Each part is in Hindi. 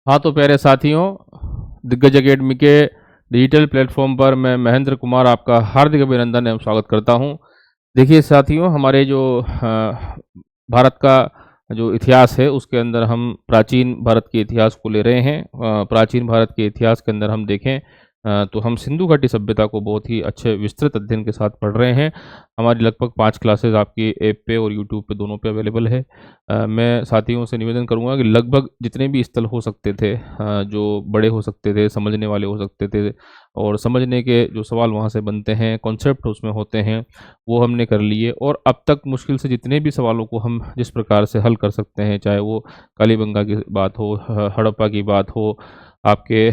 हाँ तो प्यारे साथियों, दिग्गज एकेडमी के डिजिटल प्लेटफॉर्म पर मैं महेंद्र कुमार आपका हार्दिक अभिनंदन एवं स्वागत करता हूँ। देखिए साथियों, हमारे जो भारत का जो इतिहास है उसके अंदर हम प्राचीन भारत के इतिहास को ले रहे हैं। प्राचीन भारत के इतिहास के अंदर हम देखें तो हम सिंधु घाटी सभ्यता को बहुत ही अच्छे विस्तृत अध्ययन के साथ पढ़ रहे हैं। हमारी लगभग 5 क्लासेस आपकी ऐप पे और यूट्यूब पे दोनों पे अवेलेबल है। मैं साथियों से निवेदन करूँगा कि लगभग जितने भी स्थल हो सकते थे, जो बड़े हो सकते थे, समझने वाले हो सकते थे और समझने के जो सवाल वहाँ से बनते हैं, कॉन्सेप्ट उसमें होते हैं, वो हमने कर लिए। और अब तक मुश्किल से जितने भी सवालों को हम जिस प्रकार से हल कर सकते हैं, चाहे वो कालीबंगा की बात हो, हड़प्पा की बात हो, आपके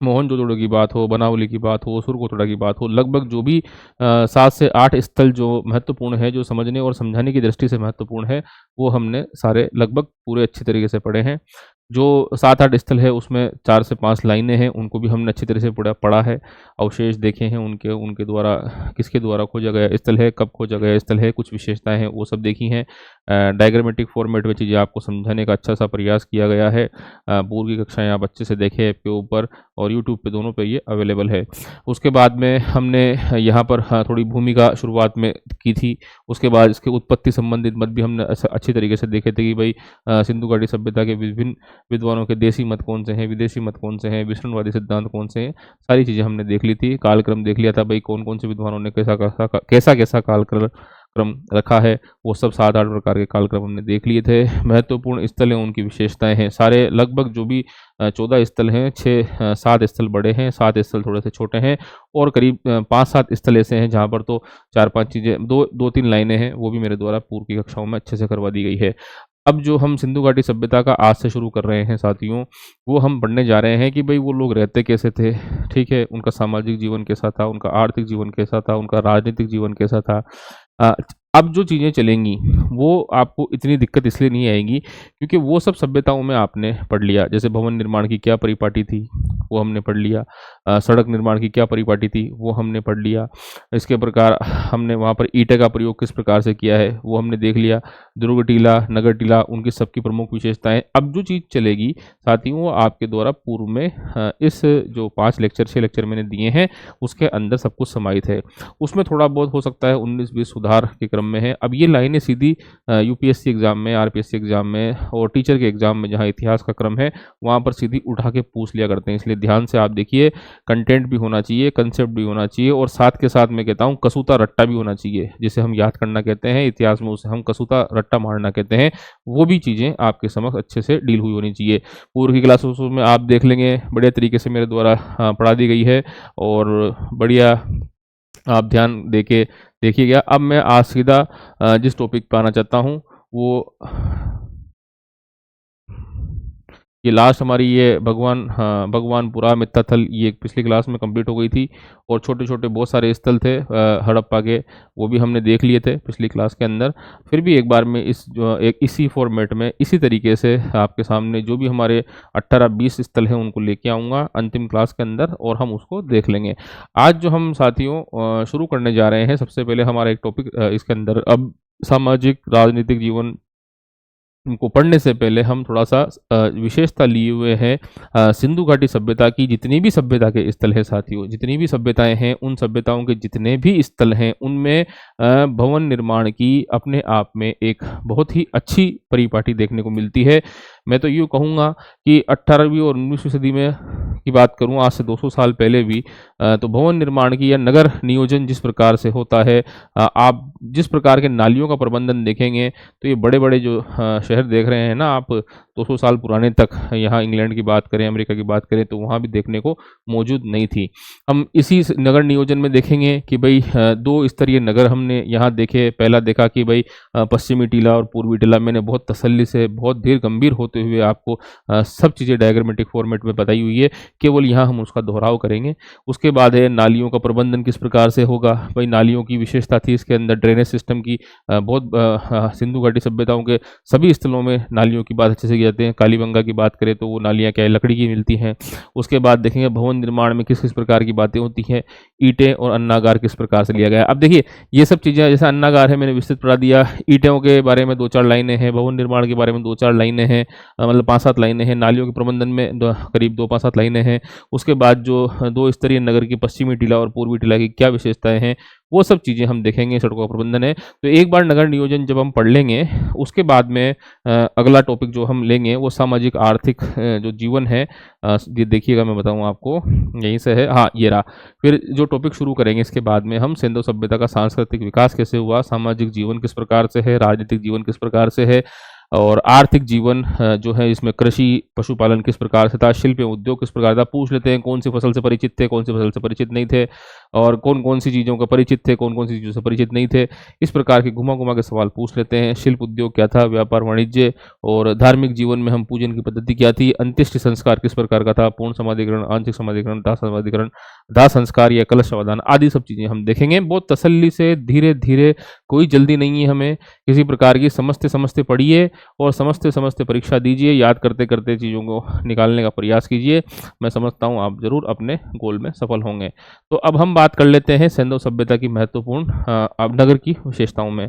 मोहनजोदड़ो की बात हो, बनावली की बात हो, सुरकोटड़ा की बात हो, लगभग जो भी 7 से 8 स्थल जो महत्वपूर्ण है, जो समझने और समझाने की दृष्टि से महत्वपूर्ण है, वो हमने सारे लगभग पूरे अच्छी तरीके से पढ़े हैं। जो 7-8 स्थल है उसमें 4 से 5 लाइनें हैं, उनको भी हमने अच्छी तरह से पढ़ा है। अवशेष देखे हैं उनके उनके द्वारा किसके द्वारा खोजा गया स्थल है, कब खोजा गया स्थल है, कुछ विशेषताएँ हैं वो सब देखी हैं। डायग्रामेटिक फॉर्मेट में चीज़ें आपको समझाने का अच्छा-सा प्रयास किया गया है। पूर्व की कक्षाएँ आप अच्छे से देखें ऐप के ऊपर और यूट्यूब पे दोनों पे ये अवेलेबल है। उसके बाद में हमने यहाँ पर थोड़ी भूमिका शुरुआत में की थी। उसके बाद इसके उत्पत्ति संबंधित मत भी हमने अच्छी तरीके से देखे थे कि भई सिंधु घाटी सभ्यता के विभिन्न विद्वानों के देसी मत कौन से हैं, विदेशी मत कौन से हैं, विष्णुवादी सिद्धांत कौन से हैं, सारी चीज़ें हमने देख ली थी। कालक्रम देख लिया था भई कौन-कौन से विद्वानों ने कैसा-कैसा क्रम रखा है, वो सब 7-8 प्रकार के कालक्रम हमने देख लिए थे। महत्वपूर्ण स्थल हैं, उनकी विशेषताएँ हैं। सारे लगभग जो भी 14 स्थल हैं, 7 स्थल बड़े हैं, 7 स्थल थोड़े से छोटे हैं और करीब 5-7 स्थल ऐसे हैं जहाँ पर तो 4-5 चीज़ें 2-3 लाइनें हैं, वो भी मेरे द्वारा पूर्व की कक्षाओं में अच्छे से करवा दी गई है। अब जो हम सिंधु घाटी सभ्यता का आज से शुरू कर रहे हैं साथियों, वो हम पढ़ने जा रहे हैं कि भई वो लोग रहते कैसे थे, ठीक है? उनका सामाजिक जीवन कैसा था, उनका आर्थिक जीवन कैसा था, उनका राजनीतिक जीवन कैसा था। अ, अब जो चीज़ें चलेंगी, वो आपको इतनी दिक्कत इसलिए नहीं आएगी क्योंकि वो सब सभ्यताओं में आपने पढ़ लिया। जैसे भवन निर्माण की क्या परिपाटी थी, वो हमने पढ़ लिया। सड़क निर्माण की क्या परिपाटी थी, वो हमने पढ़ लिया। इसके प्रकार हमने वहाँ पर ईंटें का प्रयोग किस प्रकार से किया है, वो हमने देख लिया। दुर्ग टीला, नगर टीला, उनकी सबकी प्रमुख विशेषताएँ। अब जो चीज़ चलेगी साथियों, वो आपके द्वारा पूर्व में इस जो 5 लेक्चर 6 लेक्चर मैंने दिए हैं, उसके अंदर सब कुछ समाहित है। उसमें थोड़ा बहुत हो सकता है 19-20 सुधार के क्रम में है। अब ये लाइनें सीधी यूपीएससी एग्ज़ाम में, आरपीएससी एग्ज़ाम में और टीचर के एग्ज़ाम में जहाँ इतिहास का क्रम है, वहाँ पर सीधी उठा के पूछ लिया करते हैं। इसलिए ध्यान से आप देखिए, कंटेंट भी होना चाहिए, कंसेप्ट भी होना चाहिए और साथ के साथ मैं कहता हूँ कसूता रट्टा भी होना चाहिए। जिसे हम याद करना कहते हैं, इतिहास में उसे हम कसूता रट्टा मारना कहते हैं। वो भी चीज़ें आपके समक्ष अच्छे से डील हुई होनी चाहिए। पूर्व की क्लासों में आप देख लेंगे, बढ़िया तरीके से मेरे द्वारा पढ़ा दी गई है और बढ़िया आप ध्यान देके देखिएगा। अब मैं आज सीधा जिस टॉपिक पे आना चाहता हूँ वो ये लास्ट हमारी ये भगवानपुरा मित्ताथल ये पिछली क्लास में कंप्लीट हो गई थी और छोटे-छोटे बहुत सारे स्थल थे हड़प्पा के, वो भी हमने देख लिए थे पिछली क्लास के अंदर। फिर भी एक बार मैं इसी फॉर्मेट में इसी तरीके से आपके सामने जो भी हमारे 18-20 स्थल हैं उनको लेके आऊँगा अंतिम क्लास के अंदर और हम उसको देख लेंगे। आज जो हम साथियों शुरू करने जा रहे हैं, सबसे पहले हमारा एक टॉपिक इसके अंदर अब सामाजिक राजनीतिक जीवन इनको पढ़ने से पहले हम थोड़ा-सा विशेषता लिए हुए हैं सिंधु घाटी सभ्यता की। जितनी भी सभ्यता के स्थल हैं साथियों, जितनी भी सभ्यताएँ हैं, उन सभ्यताओं के जितने भी स्थल हैं, उनमें भवन निर्माण की अपने आप में एक बहुत ही अच्छी परिपाटी देखने को मिलती है। मैं तो यूँ कहूँगा कि 18वीं और 19वीं सदी में की बात करूँ, आज से 200 साल पहले भी तो भवन निर्माण की या नगर नियोजन जिस प्रकार से होता है, आप जिस प्रकार के नालियों का प्रबंधन देखेंगे, तो ये बड़े-बड़े जो शहर देख रहे हैं ना आप 200 साल पुराने तक, यहाँ इंग्लैंड की बात करें, अमेरिका की बात करें, तो वहाँ भी देखने को मौजूद नहीं थी। हम इसी नगर नियोजन में देखेंगे कि भई 2 स्तरीय नगर हमने यहाँ देखे। पहला देखा कि भई पश्चिमी टीला और पूर्वी टीला। मैंने बहुत तसल्ली से, बहुत धीर गंभीर होते हुए आपको सब चीज़ें डायग्रामेटिक फॉर्मेट में बताई हुई है केवल यहाँ हम उसका दोहराव करेंगे। उसके बाद है नालियों का प्रबंधन किस प्रकार से होगा। भाई नालियों की विशेषता थी इसके अंदर ड्रेनेज सिस्टम की, सिंधु घाटी सभ्यताओं के सभी स्थलों में नालियों की बात अच्छे से की जाती है। कालीबंगा की बात करें तो वो नालियाँ क्या है, लकड़ी की मिलती हैं। उसके बाद देखेंगे भवन निर्माण में किस किस प्रकार की बातें होती हैं, ईंटें और अन्नागार किस प्रकार से लिया गया है। अब देखिए ये सब चीज़ें, जैसे अन्नागार है मैंने विस्तृत पढ़ा दिया, ईंटों के बारे में 2-4 लाइनें हैं, भवन निर्माण के बारे में 2-4 लाइनें हैं, मतलब 5-7 लाइनें हैं, नालियों के प्रबंधन में करीब 2-5-7 लाइनें हैं। उसके बाद जो 2 स्तरीय नगर की पश्चिमी टीला और पूर्वी टीला की क्या विशेषताएं हैं, वो सब चीज़ें हम देखेंगे। सड़कों का प्रबंधन है तो एक बार नगर नियोजन जब हम पढ़ लेंगे, उसके बाद में अगला टॉपिक जो हम लेंगे वो सामाजिक आर्थिक जो जीवन है, ये देखिएगा मैं बताऊँ आपको, यहीं से है, हाँ ये रहा। फिर जो टॉपिक शुरू करेंगे इसके बाद में हम सिंधु सभ्यता का सांस्कृतिक विकास कैसे हुआ, सामाजिक जीवन किस प्रकार से है, राजनीतिक जीवन किस प्रकार से है, और आर्थिक जीवन जो है इसमें कृषि पशुपालन किस प्रकार से था, शिल्प एवं उद्योग किस प्रकार था। पूछ लेते हैं कौन सी फसल से परिचित थे, कौन सी फसल से परिचित नहीं थे, और कौन कौन सी चीज़ों का परिचित थे, कौन कौन सी चीज़ों से परिचित नहीं थे। इस प्रकार के घुमा घुमा के सवाल पूछ लेते हैं। शिल्प उद्योग क्या था, व्यापार वाणिज्य, और धार्मिक जीवन में हम पूजन की पद्धति क्या थी, अंत्येष्टि संस्कार किस प्रकार का था, पूर्ण समाधिकरण, आंशिक समाधिकरण, दाह समाधिकरण, दाह संस्कार या कलश समाधान, आदि सब चीज़ें हम देखेंगे बहुत तसल्ली से, धीरे धीरे, कोई जल्दी नहीं है हमें किसी प्रकार की। समझते समझते पढ़िए और समझते समझते परीक्षा दीजिए, याद करते करते चीज़ों को निकालने का प्रयास कीजिए। मैं समझता हूँ आप जरूर अपने गोल में सफल होंगे। तो अब हम बात कर लेते हैं सिंधु सभ्यता की महत्वपूर्ण अब नगर की विशेषताओं में।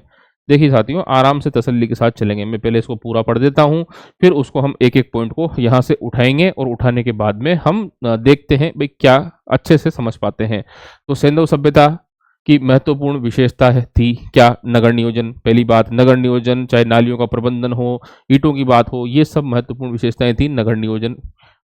देखिए साथियों, आराम से तसल्ली के साथ चलेंगे। मैं पहले इसको पूरा पढ़ देता हूँ, फिर उसको हम एक एक पॉइंट को यहाँ से उठाएंगे, और उठाने के बाद में हम देखते हैं भाई क्या अच्छे से समझ पाते हैं। तो सिंधु सभ्यता की महत्वपूर्ण विशेषता थी क्या, नगर नियोजन। पहली बात, नगर नियोजन, चाहे नालियों का प्रबंधन हो, ईंटों की बात हो, ये सब महत्वपूर्ण विशेषताएं थी नगर नियोजन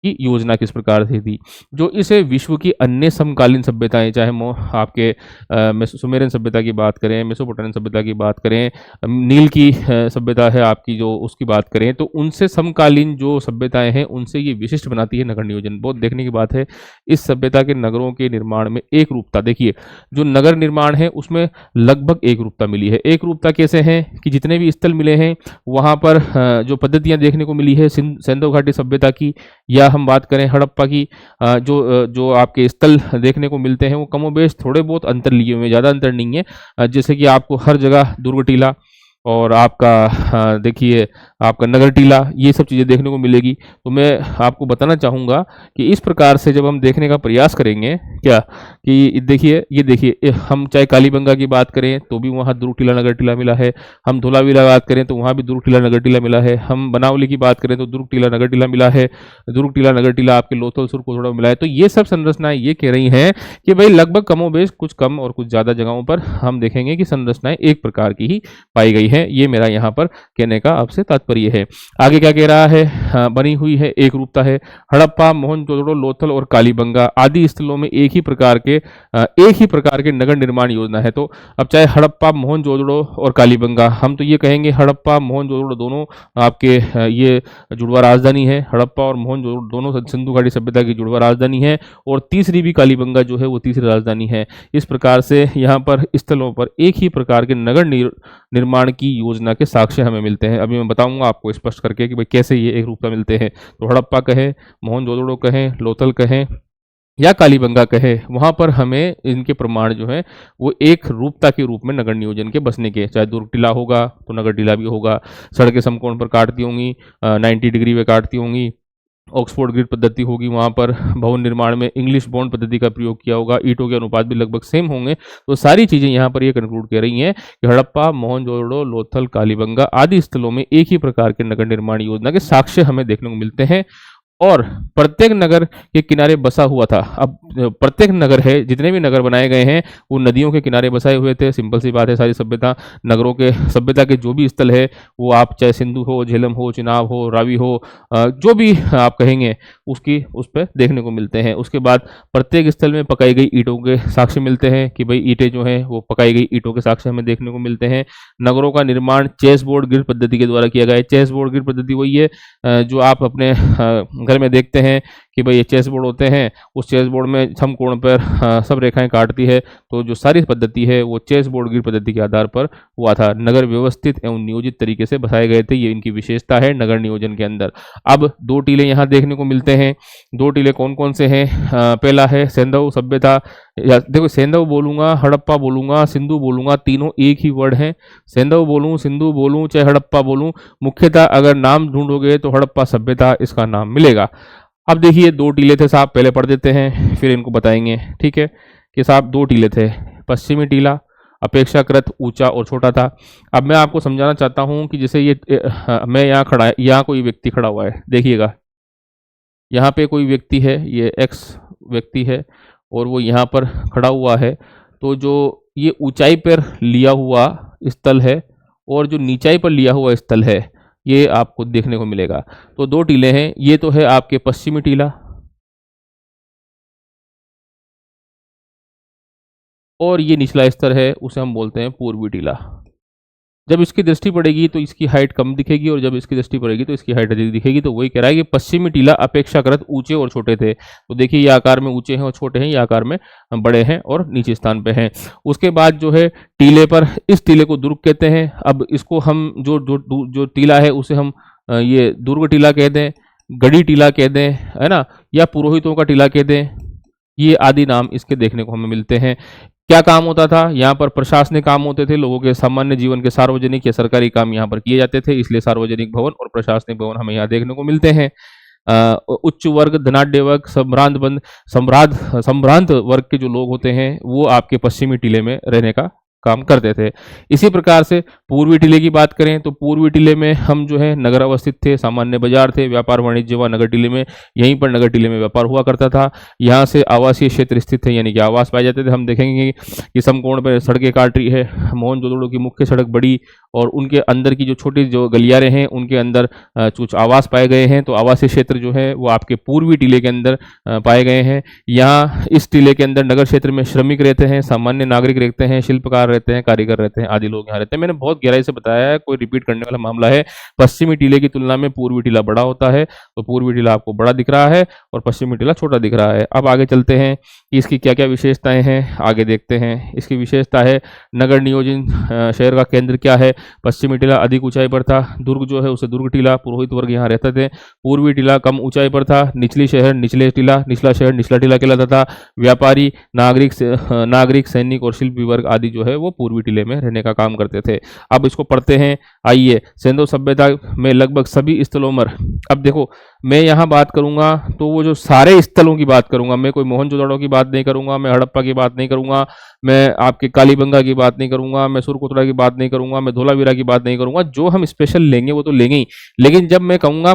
की योजना किस प्रकार से थी, जो इसे विश्व की अन्य समकालीन सभ्यताएं, चाहे आपके सुमेरियन सभ्यता की बात करें, मेसोपोटामियन सभ्यता की बात करें, नील की सभ्यता है आपकी जो, उसकी बात करें, तो उनसे समकालीन जो सभ्यताएं हैं उनसे ये विशिष्ट बनाती है नगर नियोजन। बहुत देखने की बात है इस सभ्यता के नगरों के निर्माण में एक रूपता। देखिए जो नगर निर्माण है उसमें लगभग एक रूपता मिली है। एक रूपता कैसे है कि जितने भी स्थल मिले हैं वहाँ पर जो पद्धतियाँ देखने को मिली है सिंधु घाटी सभ्यता की, या हम बात करें हड़प्पा की, जो आपके स्थल देखने को मिलते हैं वो कमोबेश थोड़े बहुत अंतर लिए हुए, ज़्यादा अंतर नहीं है। जैसे कि आपको हर जगह दुर्ग टीला और आपका देखिए आपका नगर टीला, ये सब चीज़ें देखने को मिलेगी। तो मैं आपको बताना चाहूँगा कि इस प्रकार से जब हम देखने का प्रयास करेंगे क्या, कि देखिए ये देखिए, हम चाहे कालीबंगा की बात करें तो भी वहाँ दुर्ग टीला नगर टीला मिला है, हम धोलावीरा बात करें तो वहाँ भी दुर्ग टीला नगर टीला मिला है, हम बनावली की बात करें तो दुर्ग टीला नगर टीला मिला है, दुर्ग टीला नगर टीला आपके लोथल सुर को थोड़ा मिला है। तो ये सब संरचनाएं ये कह रही हैं कि भाई लगभग कमोबेश कुछ कम और कुछ ज़्यादा जगहों पर हम देखेंगे कि संरचनाएं एक प्रकार की ही पाई गई है। ये मेरा यहाँ पर कहने का आपसे तात्पर्य है। आगे क्या कह रहा है, बनी हुई है एक रूपता है। हड़प्पा, मोहनजोदड़ो, लोथल और कालीबंगा आदि स्थलों में एक ही प्रकार के नगर निर्माण योजना है। तो अब चाहे हड़प्पा, मोहनजोदड़ो और कालीबंगा, हम तो ये कहेंगे हड़प्पा मोहनजोदड़ो दोनों आपके ये जुड़वा राजधानी है। हड़प्पा और मोहनजोदड़ो दोनों सिंधु घाटी सभ्यता की जुड़वा राजधानी है, और तीसरी भी कालीबंगा जो है वो तीसरी राजधानी है। इस प्रकार से यहाँ पर स्थलों पर एक ही प्रकार के नगर निर्माण की योजना के साक्ष्य हमें मिलते हैं। अभी मैं बताऊंगा आपको स्पष्ट करके कि भाई कैसे ये एक रूपता मिलते हैं। तो हड़प्पा कहें, मोहनजोदड़ो कहें, लोथल कहें या कालीबंगा कहे, वहाँ पर हमें इनके प्रमाण जो है वो एक रूपता के रूप में नगर नियोजन के बसने के, चाहे दुर्ग टीला होगा तो नगर टीला भी होगा, सड़कें समकोण पर काटती होंगी, 90 डिग्री में काटती होंगी, ऑक्सफोर्ड ग्रिड पद्धति होगी, वहाँ पर भवन निर्माण में इंग्लिश बॉन्ड पद्धति का प्रयोग किया होगा, ईंटों के अनुपात भी लगभग सेम होंगे। तो सारी चीज़ें यहाँ पर ये कंक्लूड कर रही हैं कि हड़प्पा, मोहनजोदड़ो, लोथल, कालीबंगा आदि स्थलों में एक ही प्रकार के नगर निर्माण योजना के साक्ष्य हमें देखने को मिलते हैं, और प्रत्येक नगर के किनारे बसा हुआ था। अब प्रत्येक नगर है, जितने भी नगर बनाए गए हैं वो नदियों के किनारे बसाए हुए थे। सिंपल सी बात है, सारी सभ्यता नगरों के सभ्यता के जो भी स्थल है वो आप चाहे सिंधु हो, झेलम हो, चिनाब हो, रावी हो, जो भी आप कहेंगे उस पर देखने को मिलते हैं। उसके बाद प्रत्येक स्थल में पकाई गई ईंटों के साक्ष्य मिलते हैं कि भाई ईंटें जो हैं वो पकाई गई ईंटों के साक्ष्य हमें देखने को मिलते हैं। नगरों का निर्माण चेस बोर्ड ग्रिड पद्धति के द्वारा किया गया है। चेस बोर्ड ग्रिड पद्धति वही है जो आप अपने घर में देखते हैं कि भाई ये चेस बोर्ड होते हैं, उस चेस बोर्ड में समकोण पर सब रेखाएं काटती है। तो जो सारी पद्धति है वो चेस बोर्ड ग्रिड पद्धति के आधार पर हुआ था। नगर व्यवस्थित एवं नियोजित तरीके से बसाए गए थे, ये इनकी विशेषता है नगर नियोजन के अंदर। अब दो टीले यहाँ देखने को मिलते हैं। दो टीले कौन कौन से हैं? पहला है सेंधव सभ्यता, या देखो सेंधव बोलूंगा, हड़प्पा बोलूंगा, सिंधु बोलूंगा, तीनों एक ही वर्ड हैं। सेंधव बोलूं, सिंधु बोलूं, चाहे हड़प्पा बोलूं, मुख्यतः अगर नाम ढूंढोगे तो हड़प्पा सभ्यता इसका नाम मिलेगा। अब देखिए दो टीले थे साहब, पहले पढ़ देते हैं फिर इनको बताएंगे, ठीक है। कि साहब दो टीले थे। पश्चिमी टीला अपेक्षाकृत ऊंचा और छोटा था। अब मैं आपको समझाना चाहता हूं कि जैसे ये मैं यहाँ खड़ा है, यहाँ कोई व्यक्ति खड़ा हुआ है, देखिएगा यहाँ पे कोई व्यक्ति है, ये एक्स व्यक्ति है और वो यहाँ पर खड़ा हुआ है। तो जो ये ऊंचाई पर लिया हुआ स्थल है और जो नीचाई पर लिया हुआ स्थल है, ये आपको देखने को मिलेगा। तो दो टीले हैं, ये तो है आपके पश्चिमी टीला और ये निचला स्तर है, उसे हम बोलते हैं पूर्वी टीला। जब इसकी दृष्टि पड़ेगी तो इसकी हाइट कम दिखेगी और जब इसकी दृष्टि पड़ेगी तो इसकी हाइट अधिक दिखेगी। तो वही कह रहा है कि पश्चिमी टीला अपेक्षाकृत ऊंचे और छोटे थे। तो देखिए ये आकार में ऊंचे हैं और छोटे हैं, ये आकार में बड़े हैं और नीचे स्थान पे हैं। उसके बाद जो है टीले पर, इस टीले को दुर्ग कहते हैं। अब इसको हम जो टीला है उसे हम ये दुर्ग टीला कह दें, गढ़ी टीला कह दें, है ना, या पुरोहितों का टीला कह दें, ये आदि नाम इसके देखने को हमें मिलते हैं। क्या काम होता था यहाँ पर? प्रशासनिक काम होते थे, लोगों के सामान्य जीवन के सार्वजनिक या सरकारी काम यहाँ पर किए जाते थे, इसलिए सार्वजनिक भवन और प्रशासनिक भवन हमें यहाँ देखने को मिलते हैं। उच्च वर्ग, धनाढ्य वर्ग, संभ्रांत वर्ग के जो लोग होते हैं वो आपके पश्चिमी टीले में रहने का काम करते थे। इसी प्रकार से पूर्वी टीले की बात करें तो पूर्वी टीले में हम जो है नगर अवस्थित थे, सामान्य बाजार थे, व्यापार वाणिज्य व नगर टीले में, यहीं पर नगर टीले में व्यापार हुआ करता था। यहाँ से आवासीय क्षेत्र स्थित थे, यानी कि आवास पाए जाते थे। हम देखेंगे कि समकोण पर सड़कें काट रही है, मोहनजोदड़ो की मुख्य सड़क बड़ी और उनके अंदर की जो छोटी जो गलियारे हैं उनके अंदर कुछ आवास पाए गए हैं। तो आवासीय क्षेत्र जो है वो आपके पूर्वी टीले के अंदर पाए गए हैं। यहाँ इस टीले के अंदर नगर क्षेत्र में श्रमिक रहते हैं, सामान्य नागरिक रहते हैं, शिल्पकार रहते हैं, कारीगर रहते हैं, आदि लोग यहाँ रहते हैं। मैंने बहुत गहराई से बताया है, कोई रिपीट करने वाला मामला है। पश्चिमी टीले की तुलना में पूर्वी टीला बड़ा होता है, तो पूर्वी टीला आपको बड़ा दिख रहा है और पश्चिमी टीला छोटा दिख रहा है। अब आगे चलते हैं कि इसकी क्या क्या विशेषताएं हैं, आगे देखते हैं। इसकी विशेषता है नगर नियोजन, शहर का केंद्र क्या है? पश्चिमी टीला अधिक ऊंचाई पर था, दुर्ग जो है उसे दुर्ग टीला, पुरोहित वर्ग यहाँ रहते थे। पूर्वी टीला कम ऊंचाई पर था, निचली शहर निचले टीला, निचला शहर निचला टीला कहलाता था। व्यापारी, नागरिक, सैनिक और शिल्पी वर्ग आदि जो है वो पूर्वी टीले में रहने का काम करते थे। अब इसको पढ़ते हैं, आइए। सिंधु सभ्यता में लगभग सभी स्थलों पर, अब देखो मैं यहाँ बात करूंगा तो वो जो सारे स्थलों की बात करूंगा, मैं कोई मोहनजोदड़ो की बात नहीं करूंगा, मैं हड़प्पा की बात नहीं करूंगा, मैं आपके कालीबंगा की बात नहीं करूंगा, मैं सुरकोतरा की बात नहीं करूंगा, मैं धोलावीरा की बात नहीं करूंगा। जो हम स्पेशल लेंगे वो तो लेंगे ही, लेकिन जब मैं कहूंगा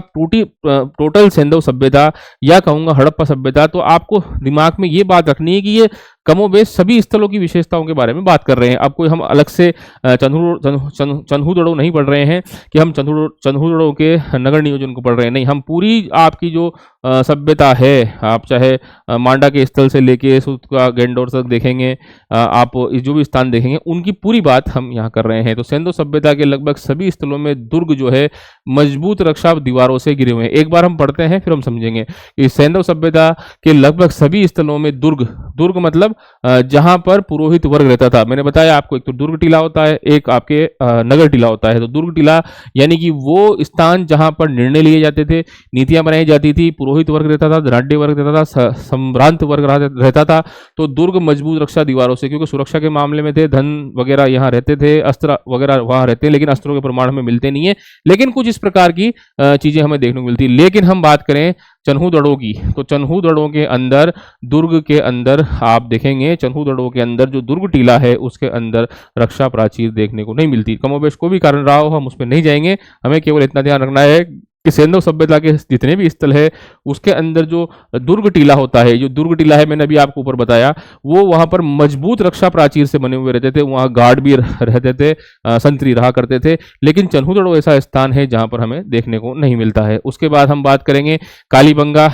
टोटल सिंधु सभ्यता या कहूंगा हड़प्पा सभ्यता, तो आपको दिमाग में ये बात रखनी है कि ये कमोबेश सभी स्थलों की विशेषताओं के बारे में बात कर रहे हैं। अब कोई हम अलग से चन्हूदड़ो नहीं पढ़ रहे हैं कि हम चन्हूदड़ो के नगर नियोजन को पढ़ रहे हैं, नहीं, हम पूरी आपकी जो सभ्यता है, आप चाहे मांडा के स्थल से लेके का गेंडोर तक देखेंगे, आप जो भी स्थान देखेंगे उनकी पूरी बात हम यहाँ कर रहे हैं। तो सिंधु सभ्यता के लगभग सभी स्थलों में दुर्ग जो है मजबूत रक्षा दीवारों से घिरे हुए हैं। एक बार हम पढ़ते हैं फिर हम समझेंगे कि सिंधु सभ्यता के लगभग सभी स्थलों में दुर्ग मतलब जहां पर पुरोहित वर्ग रहता था। मैंने बताया आपको, एक तो दुर्ग टीला होता है, एक आपके नगर टीला होता है। तो दुर्ग टीला यानी कि वो स्थान जहां पर निर्णय लिए जाते थे, नीतियां बनाई जाती थी, पुरोहित वर्ग रहता था, धनाढ्य वर्ग रहता था, संभ्रांत वर्ग रहता था। तो दुर्ग मजबूत रक्षा दीवारों से, क्योंकि सुरक्षा के मामले में थे, धन वगैरह यहाँ रहते थे, अस्त्र वगैरह वहां रहते हैं, लेकिन अस्त्रों के प्रमाण हमें मिलते नहीं है, लेकिन कुछ इस प्रकार की चीजें हमें देखने को मिलती। लेकिन हम बात करें चन्हूदड़ो की, तो चन्हूदड़ो के अंदर, दुर्ग के अंदर आप देखेंगे चन्हूदड़ो के अंदर जो दुर्ग टीला है उसके अंदर रक्षा प्राचीर देखने को नहीं मिलती। कमोबेश को भी कारण रहा हो, हम उसमें नहीं जाएंगे, हमें केवल इतना ध्यान रखना है कि सिंधु सभ्यता के जितने भी स्थल है उसके अंदर जो दुर्ग टीला होता है, जो दुर्ग टीला है मैंने अभी आपको ऊपर बताया, वो वहां पर मजबूत रक्षा प्राचीर से बने हुए रहते थे, वहां गार्ड भी रहते थे, संतरी रहा करते थे। लेकिन चन्हूदड़ो ऐसा स्थान है जहां पर हमें देखने को नहीं मिलता है। उसके बाद हम बात करेंगे कालीबंगा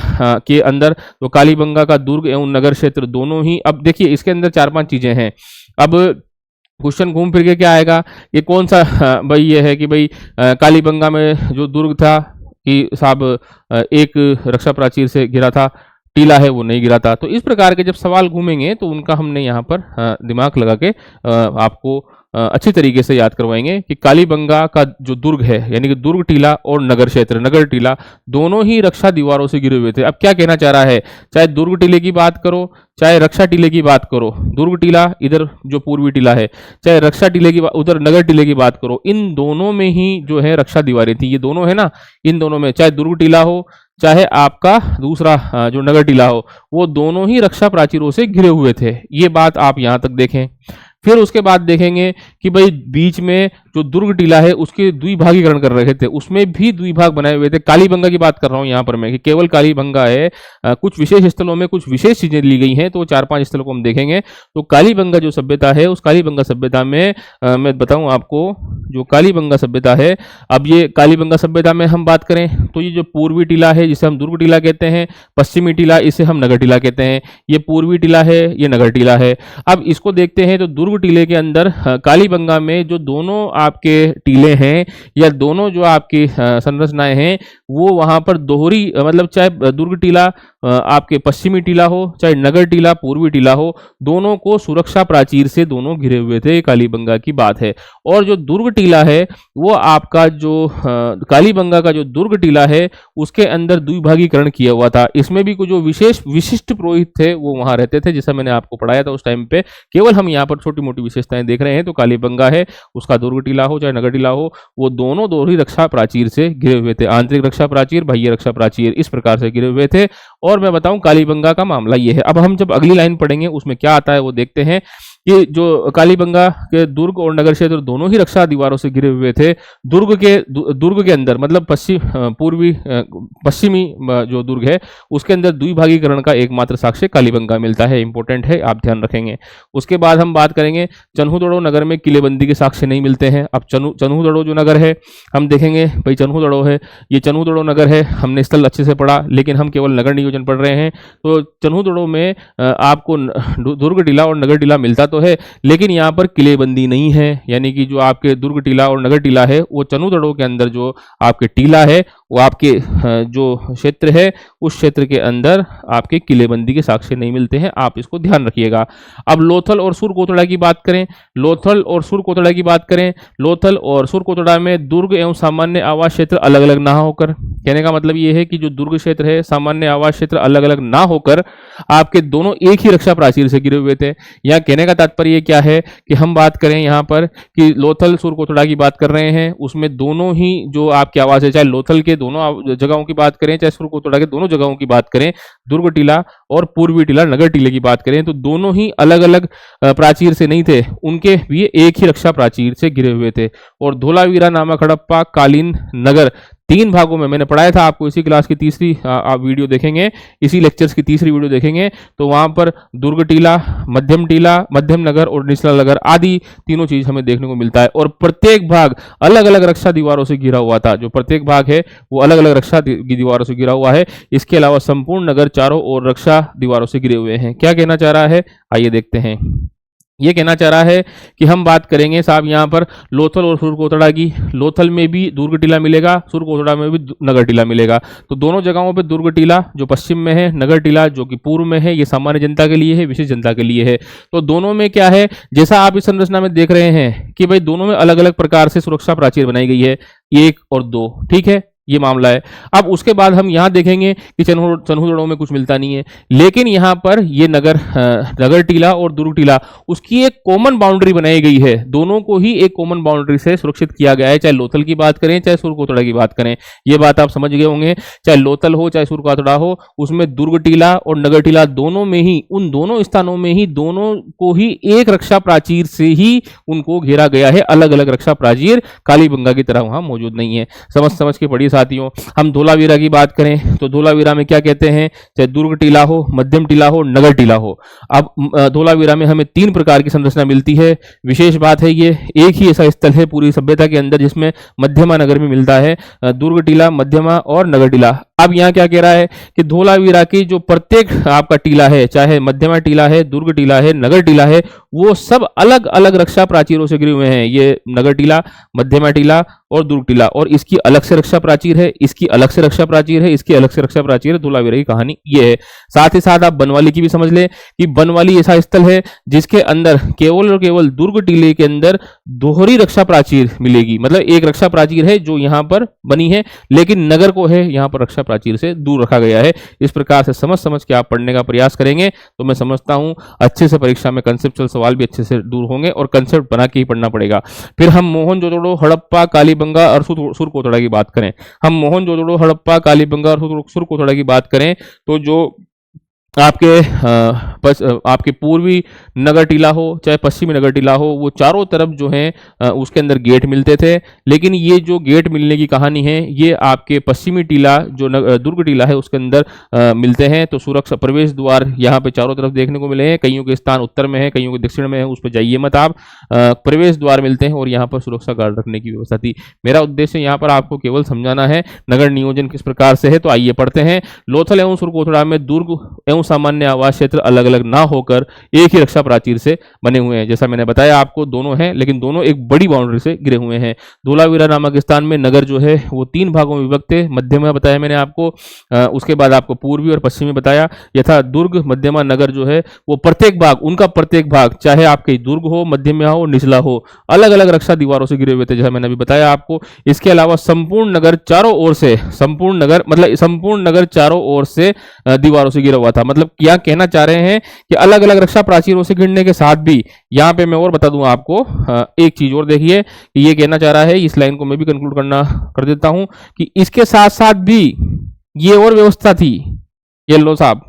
के अंदर, तो कालीबंगा का दुर्ग एवं नगर क्षेत्र दोनों ही, अब देखिए इसके अंदर 4-5 चीजें हैं। अब क्वेश्चन घूम फिर के क्या आएगा, ये कौन सा भाई ये है कि भाई कालीबंगा में जो दुर्ग था कि साहब एक रक्षा प्राचीर से घिरा था, टीला है वो नहीं गिरा था। तो इस प्रकार के जब सवाल घूमेंगे तो उनका हमने यहाँ पर दिमाग लगा के आपको अच्छी तरीके से याद करवाएंगे कि कालीबंगा का जो दुर्ग है, यानी कि दुर्ग टीला और नगर क्षेत्र, नगर टीला, दोनों ही रक्षा दीवारों से घिरे हुए थे। अब क्या कहना चाह रहा है, चाहे दुर्ग टीले की बात करो, चाहे रक्षा टीले की बात करो, दुर्ग टीला इधर जो पूर्वी टीला है, चाहे रक्षा टीले की उधर नगर टीले की बात करो, इन दोनों में ही जो है रक्षा दीवारें थी। ये दोनों है ना, इन दोनों में चाहे दुर्ग टीला हो चाहे आपका दूसरा जो नगर टीला हो, वो दोनों ही रक्षा प्राचीरों से घिरे हुए थे। ये बात आप यहां तक देखें। फिर उसके बाद देखेंगे कि भाई बीच में जो दुर्ग टीला है उसके द्विभागीकरण कर रहे थे, उसमें भी द्विभाग बनाए हुए थे। कालीबंगा की बात कर रहा हूं यहां पर मैं, कि केवल कालीबंगा है, कुछ विशेष स्थलों में कुछ विशेष चीजें ली गई हैं, तो 4-5 स्थलों को हम देखेंगे। तो कालीबंगा जो सभ्यता है, उस कालीबंगा सभ्यता में मैं बताऊं आपको, जो कालीबंगा सभ्यता है, अब ये कालीबंगा सभ्यता में हम बात करें तो ये जो पूर्वी टीला है जिसे हम दुर्ग टीला कहते हैं, पश्चिमी टीला इसे हम नगर टीला कहते हैं, ये पूर्वी टीला है, ये नगर टीला है। अब इसको देखते हैं तो दुर्ग टीले के अंदर कालीबंगा में जो दोनों आपके टीले हैं या दोनों जो आपकी संरचनाएं हैं, वो वहां पर दोहरी, मतलब चाहे दुर्ग टीला आपके पश्चिमी टीला हो, चाहे नगर टीला पूर्वी टीला हो, दोनों को सुरक्षा प्राचीर से दोनों घिरे हुए थे। कालीबंगा की बात है। और जो दुर्ग टीला है वो आपका जो कालीबंगा का जो दुर्ग टीला है उसके अंदर द्विभागीकरण किया हुआ था। इसमें भी कुछ जो विशिष्ट पुरोहित थे वो वहां रहते थे, जैसा मैंने आपको पढ़ाया था उस टाइम पे। केवल हम यहाँ पर छोटी मोटी विशेषताएं देख रहे हैं। तो कालीबंगा है, उसका दुर्ग टीला हो चाहे नगर टीला हो, वो दोनों दोहरी रक्षा प्राचीर से घिरे हुए थे। आंतरिक रक्षा प्राचीर, बाह्य रक्षा प्राचीर, इस प्रकार से घिरे हुए थे। और मैं बताऊं कालीबंगा का मामला ये है। अब हम जब अगली लाइन पढ़ेंगे उसमें क्या आता है वो देखते हैं कि जो कालीबंगा के दुर्ग और नगर क्षेत्र दोनों ही रक्षा दीवारों से घिरे हुए थे। दुर्ग के अंदर, मतलब पश्चिमी जो दुर्ग है उसके अंदर द्विभागीकरण का एकमात्र साक्ष्य कालीबंगा मिलता है। इंपॉर्टेंट है, आप ध्यान रखेंगे। उसके बाद हम बात करेंगे चन्हूदड़ो नगर में किलेबंदी के साक्ष्य नहीं मिलते हैं। अब चन्हूदड़ो जो नगर है हम देखेंगे, भाई चन्हूदड़ो है, ये चन्हूदड़ो नगर है, हमने स्थल अच्छे से पढ़ा, लेकिन हम केवल नगर नियोजन पढ़ रहे हैं। तो चन्हूदड़ो में आपको दुर्ग टीला और नगर टीला मिलता तो है, लेकिन यहाँ पर किलेबंदी नहीं है। यानी कि जो आपके दुर्ग टीला और नगर टीला है वो चन्हूदड़ो के अंदर जो आपके टीला है वो आपके जो क्षेत्र है उस क्षेत्र के अंदर आपके किलेबंदी के साक्ष्य नहीं मिलते हैं। आप इसको ध्यान रखिएगा। अब लोथल और सुरकोटड़ा की बात करें, लोथल और सुरकोटड़ा की बात करें, लोथल और सुरकोटड़ा में दुर्ग एवं सामान्य आवास क्षेत्र अलग अलग ना होकर, कहने का मतलब ये है कि जो दुर्ग क्षेत्र है, सामान्य आवास क्षेत्र अलग अलग ना होकर आपके दोनों एक ही रक्षा प्राचीर से घिरे हुए थे। यहाँ कहने का तात्पर्य क्या है कि हम बात करें यहाँ पर कि लोथल सुरकोटड़ा की बात कर रहे हैं, उसमें दोनों ही जो आपके आवास है, चाहे लोथल के दोनों जगहों की बात करें, चाहे सुरकोटड़ा के दोनों जगहों की बात करें, दुर्ग टीला और पूर्वी टीला नगर टीले की बात करें, तो दोनों ही अलग अलग प्राचीर से नहीं थे, उनके भी एक ही रक्षा प्राचीर से घिरे हुए थे। और धोलावीरा, नामक हड़प्पा कालीन नगर 3 भागों में मैंने पढ़ाया था आपको। इसी क्लास की तीसरी आप वीडियो देखेंगे, इसी लेक्चर्स की तीसरी वीडियो देखेंगे तो वहां पर दुर्ग टीला, मध्यम नगर और निचला नगर आदि तीनों चीज हमें देखने को मिलता है। और प्रत्येक भाग अलग अलग रक्षा दीवारों से घिरा हुआ था। जो प्रत्येक भाग है वो अलग अलग रक्षा दीवारों से घिरा हुआ है। इसके अलावा संपूर्ण नगर चारों ओर रक्षा दीवारों से घिरे हुए हैं। क्या कहना चाह रहा है, आइए देखते हैं। ये कहना चाह रहा है कि हम बात करेंगे साहब यहाँ पर लोथल और सुरकोटड़ा की। लोथल में भी दुर्ग टीला मिलेगा, सुरकोटड़ा में भी नगर टीला मिलेगा। तो दोनों जगहों पे दुर्ग टीला जो पश्चिम में है, नगर टीला जो कि पूर्व में है, ये सामान्य जनता के लिए है, विशेष जनता के लिए है। तो दोनों में क्या है, जैसा आप इस संरचना में देख रहे हैं कि भाई दोनों में अलग अलग प्रकार से सुरक्षा प्राचीर बनाई गई है, 1 और 2, ठीक है, ये मामला है। अब उसके बाद हम यहां देखेंगे कि चन्हूदड़ो में कुछ मिलता नहीं है, लेकिन यहां पर ये नगर टीला और दुर्ग टीला उसकी एक कॉमन बाउंड्री बनाई गई है। दोनों को ही एक कॉमन बाउंड्री से सुरक्षित किया गया है, चाहे लोथल की बात करें चाहे सुरकोटड़ा की बात करें। ये बात आप समझ गए होंगे। चाहे लोथल हो चाहे सुरकोटड़ा हो, उसमें दुर्ग टीला और नगर टीला दोनों में ही, उन दोनों स्थानों में ही दोनों को ही एक रक्षा प्राचीर से ही उनको घेरा गया है। अलग अलग रक्षा प्राचीर कालीबंगा की तरह वहां मौजूद नहीं है। समझ के पढ़िए साथियों। हम धोलावीरा की बात करें तो धोलावीरा में क्या कहते हैं, चाहे दुर्ग टीला हो, मध्यम टीला हो, नगर टीला हो। अब धोलावीरा में हमें 3 प्रकार की संरचना मिलती है। विशेष बात है, ये एक ही ऐसा स्थल है पूरी सभ्यता के अंदर जिसमें मध्यमा नगर में मिलता है, दुर्ग टीला, मध्यमा और नगर टीला। अब यहाँ क्या कह रहा है कि धोलावीरा की जो प्रत्येक आपका टीला है, चाहे मध्यमा टीला है, दुर्ग टीला है, नगर टीला है, वो सब अलग अलग रक्षा प्राचीरों से घिरे हुए हैं। ये नगर टीला, मध्यमा टीला और दुर्ग टीला, और इसकी अलग से रक्षा प्राचीर है, इसकी अलग से रक्षा प्राचीर है, इसकी अलग से रक्षा प्राचीर है। धोलावीरा की कहानी ये है। साथ ही साथ आप बनवाली की भी समझ लें कि बनवाली ऐसा स्थल है जिसके अंदर केवल और केवल दुर्ग टीले के अंदर दोहरी रक्षा प्राचीर मिलेगी। मतलब एक रक्षा प्राचीर है जो यहाँ पर बनी है, लेकिन नगर को है यहाँ पर रक्षा प्राचीर से दूर रखा गया है। इस प्रकार से समझ समझ के आप पढ़ने का प्रयास करेंगे तो मैं समझता हूं अच्छे से परीक्षा में कंसेप्चुअल सवाल भी अच्छे से दूर होंगे और कंसेप्ट बना के ही पढ़ना पड़ेगा। फिर हम मोहनजोदड़ो, हड़प्पा, कालीबंगा और सुरकोतड़ा की बात करें। हम मोहनजोदड़ो, हड़प्पा, कालीबंगा और सुरकोतड़ा की बात करें तो जो आपके पूर्वी नगर टीला हो चाहे पश्चिमी नगर टीला हो, वो चारों तरफ जो है उसके अंदर गेट मिलते थे। लेकिन ये जो गेट मिलने की कहानी है ये आपके पश्चिमी टीला जो दुर्ग टीला है उसके अंदर मिलते हैं। तो सुरक्षा प्रवेश द्वार यहाँ पे चारों तरफ देखने को मिले हैं। कईयों के स्थान उत्तर में है, कईयों के दक्षिण में है, उस पर जाइए मत आप। प्रवेश द्वार मिलते हैं और यहाँ पर सुरक्षा गार्ड रखने की व्यवस्था थी। मेरा उद्देश्य यहाँ पर आपको केवल समझाना है नगर नियोजन किस प्रकार से है। तो आइए पढ़ते हैं। लोथल एवं सुरकोतड़ा में दुर्ग एवं सामान्य आवास क्षेत्र अलग अलग ना होकर एक ही रक्षा प्राचीर से बने हुए हैं। जैसा मैंने बताया आपको दोनों हैं, लेकिन दोनों एक बड़ी बाउंड्री से घिरे हुए हैं। धोलावीरा नामक स्थान में नगर जो है वो 3 भागों में विभक्त है। मध्यमा बताया मैंने आपको, उसके बाद आपको पूर्वी और पश्चिमी बताया। यथा दुर्ग मध्यमा नगर जो है वो प्रत्येक भाग, उनका प्रत्येक भाग चाहे आपके दुर्ग हो, मध्यमा हो, निचला हो, अलग अलग रक्षा दीवारों से घिरे हुए थे, जैसा मैंने अभी बताया आपको। इसके अलावा संपूर्ण नगर चारों ओर से, संपूर्ण नगर चारों ओर से दीवारों से घिरा हुआ था। मतलब क्या कहना चाह रहे हैं कि अलग अलग रक्षा प्राचीरों से घिरने के साथ भी, यहां पे मैं और बता दूं आपको एक चीज और देखिए कि ये कहना चाह रहा है, इस लाइन को मैं भी कंक्लूड कर देता हूं कि इसके साथ साथ भी ये और व्यवस्था थी। ये लो साहब,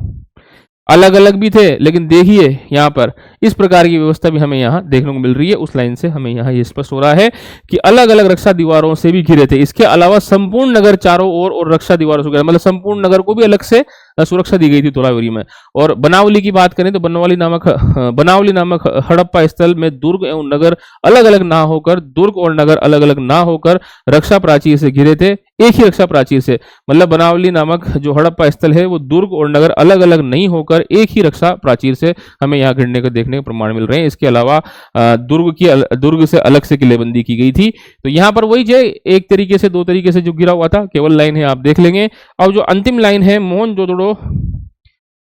अलग अलग भी थे, लेकिन देखिए यहाँ पर इस प्रकार की व्यवस्था भी हमें यहाँ देखने को मिल रही है। उस लाइन से हमें यहाँ ये स्पष्ट हो रहा है कि अलग अलग रक्षा दीवारों से भी घिरे थे। इसके अलावा संपूर्ण नगर चारों ओर और रक्षा दीवारों से घिरा, मतलब संपूर्ण नगर को भी अलग से सुरक्षा दी गई थी धोलावीरी में। और बनावली की बात करें तो बनावली नामक हड़प्पा स्थल में दुर्ग एवं नगर अलग अलग ना होकर, दुर्ग और नगर अलग अलग ना होकर रक्षा प्राचीर से घिरे थे, एक ही रक्षा प्राचीर से। मतलब बनावली नामक जो हड़प्पा स्थल है वो दुर्ग और नगर अलग अलग नहीं होकर एक ही रक्षा प्राचीर से हमें यहाँ घिरने को देखने के प्रमाण मिल रहे हैं। इसके अलावा दुर्ग से अलग से किलेबंदी की गई थी। तो यहाँ पर वही जो एक तरीके से, 2 तरीके से जो घिरा हुआ था, केवल लाइन है आप देख लेंगे। अब जो अंतिम लाइन है, मोहनजोदड़ो,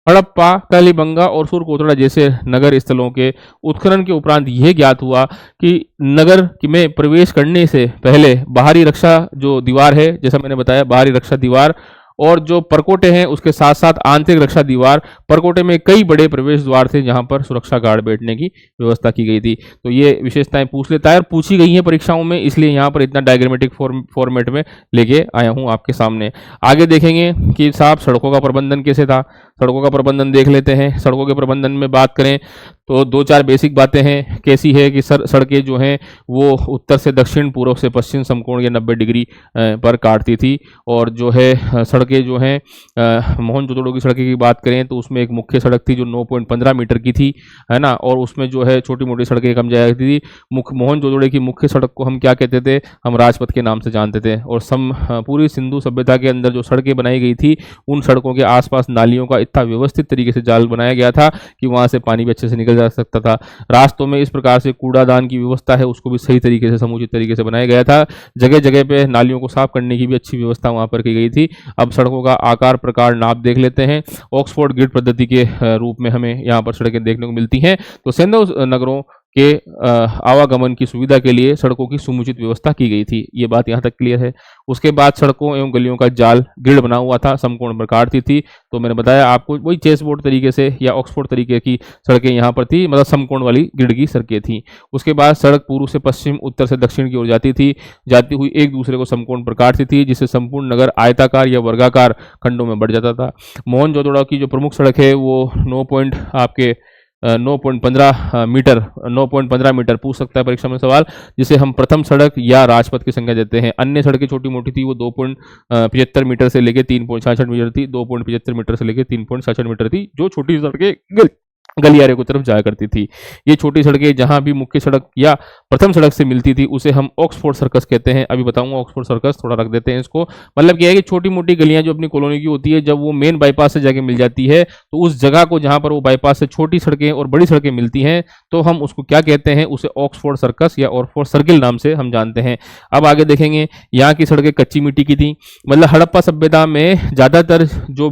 हड़प्पा, कालीबंगा और सुरकोतड़ा जैसे नगर स्थलों के उत्खनन के उपरांत यह ज्ञात हुआ कि नगर में प्रवेश करने से पहले बाहरी रक्षा जो दीवार है, जैसा मैंने बताया बाहरी रक्षा दीवार और जो परकोटे हैं उसके साथ साथ आंतरिक रक्षा दीवार, परकोटे में कई बड़े प्रवेश द्वार थे जहां पर सुरक्षा गार्ड बैठने की व्यवस्था की गई थी। तो ये विशेषताएं पूछ लेता है और पूछी गई हैं परीक्षाओं में, इसलिए यहाँ पर इतना डायग्रामेटिक फॉर्मेट में लेके आया हूँ आपके सामने। आगे देखेंगे कि साहब सड़कों का प्रबंधन कैसे था। सड़कों का प्रबंधन देख लेते हैं। सड़कों के प्रबंधन में बात करें तो 2-4 बेसिक बातें हैं। कैसी है कि सड़कें जो हैं वो उत्तर से दक्षिण, पूर्व से पश्चिम समकोण या 90 डिग्री पर काटती थी। और जो है सड़कें जो हैं, मोहनजोदड़ो की सड़कें की बात करें तो उसमें एक मुख्य सड़क थी जो 9.15 मीटर की थी, है ना, और उसमें जो है छोटी मोटी सड़कें कम जाया करती थी। मोहनजोदड़ो की मुख्य सड़क को हम क्या कहते थे, हम राजपथ के नाम से जानते थे। और पूरी सिंधु सभ्यता के अंदर जो सड़कें बनाई गई थी उन सड़कों के आसपास नालियों का इतना व्यवस्थित तरीके से जाल बनाया गया था कि वहां से पानी भी अच्छे से निकल जा सकता था। रास्तों में इस प्रकार से कूड़ादान की व्यवस्था है उसको भी सही तरीके से, समुचित तरीके से बनाया गया था। जगह जगह पे नालियों को साफ करने की भी अच्छी व्यवस्था वहां पर की गई थी। अब सड़कों का आकार, प्रकार, नाप देख लेते हैं। ऑक्सफोर्ड ग्रिड पद्धति के रूप में हमें यहाँ पर सड़कें देखने को मिलती हैं। तो सिंधु नगरों के आवागमन की सुविधा के लिए सड़कों की समुचित व्यवस्था की गई थी। ये बात यहाँ तक क्लियर है। उसके बाद सड़कों एवं गलियों का जाल ग्रिड बना हुआ था, समकोण प्रकार थी। तो मैंने बताया आपको वही चेस बोर्ड तरीके से या ऑक्सफोर्ड तरीके की सड़कें यहाँ पर थी, मतलब समकोण वाली ग्रिड की सड़कें थी। उसके बाद सड़क पूर्व से पश्चिम, उत्तर से दक्षिण की ओर जाती हुई एक दूसरे को समकोण प्रकार से थी, जिससे संपूर्ण नगर आयताकार या वर्गाकार खंडों में बढ़ जाता था। मोहनजोदड़ो की जो प्रमुख सड़क है वो 9.15 मीटर पूछ सकता है परीक्षा में सवाल, जिसे हम प्रथम सड़क या राजपथ की संख्या देते हैं। अन्य सड़कें छोटी मोटी थी, वो 2.75 मीटर से लेकर 3.66 मीटर थी। 2.75 मीटर से लेकर 3.66 मीटर थी जो छोटी सड़कें गलियारे की तरफ जाया करती थी। ये छोटी सड़कें जहां भी मुख्य सड़क या प्रथम सड़क से मिलती थी उसे हम ऑक्सफोर्ड सर्कस कहते हैं। अभी बताऊंगा ऑक्सफोर्ड सर्कस, थोड़ा रख देते हैं इसको। मतलब क्या है कि छोटी मोटी गलियां जो अपनी कॉलोनी की होती है, जब वो मेन बाईपास से जाके मिल जाती है तो उस जगह को जहां पर वो बाईपास से छोटी सड़कें और बड़ी सड़कें मिलती हैं तो हम उसको क्या कहते हैं, उसे ऑक्सफोर्ड सर्कस या ऑक्सफोर्ड सर्किल नाम से हम जानते हैं। अब आगे देखेंगे, यहाँ की सड़कें कच्ची मिट्टी की थी। मतलब हड़प्पा सभ्यता में ज्यादातर जो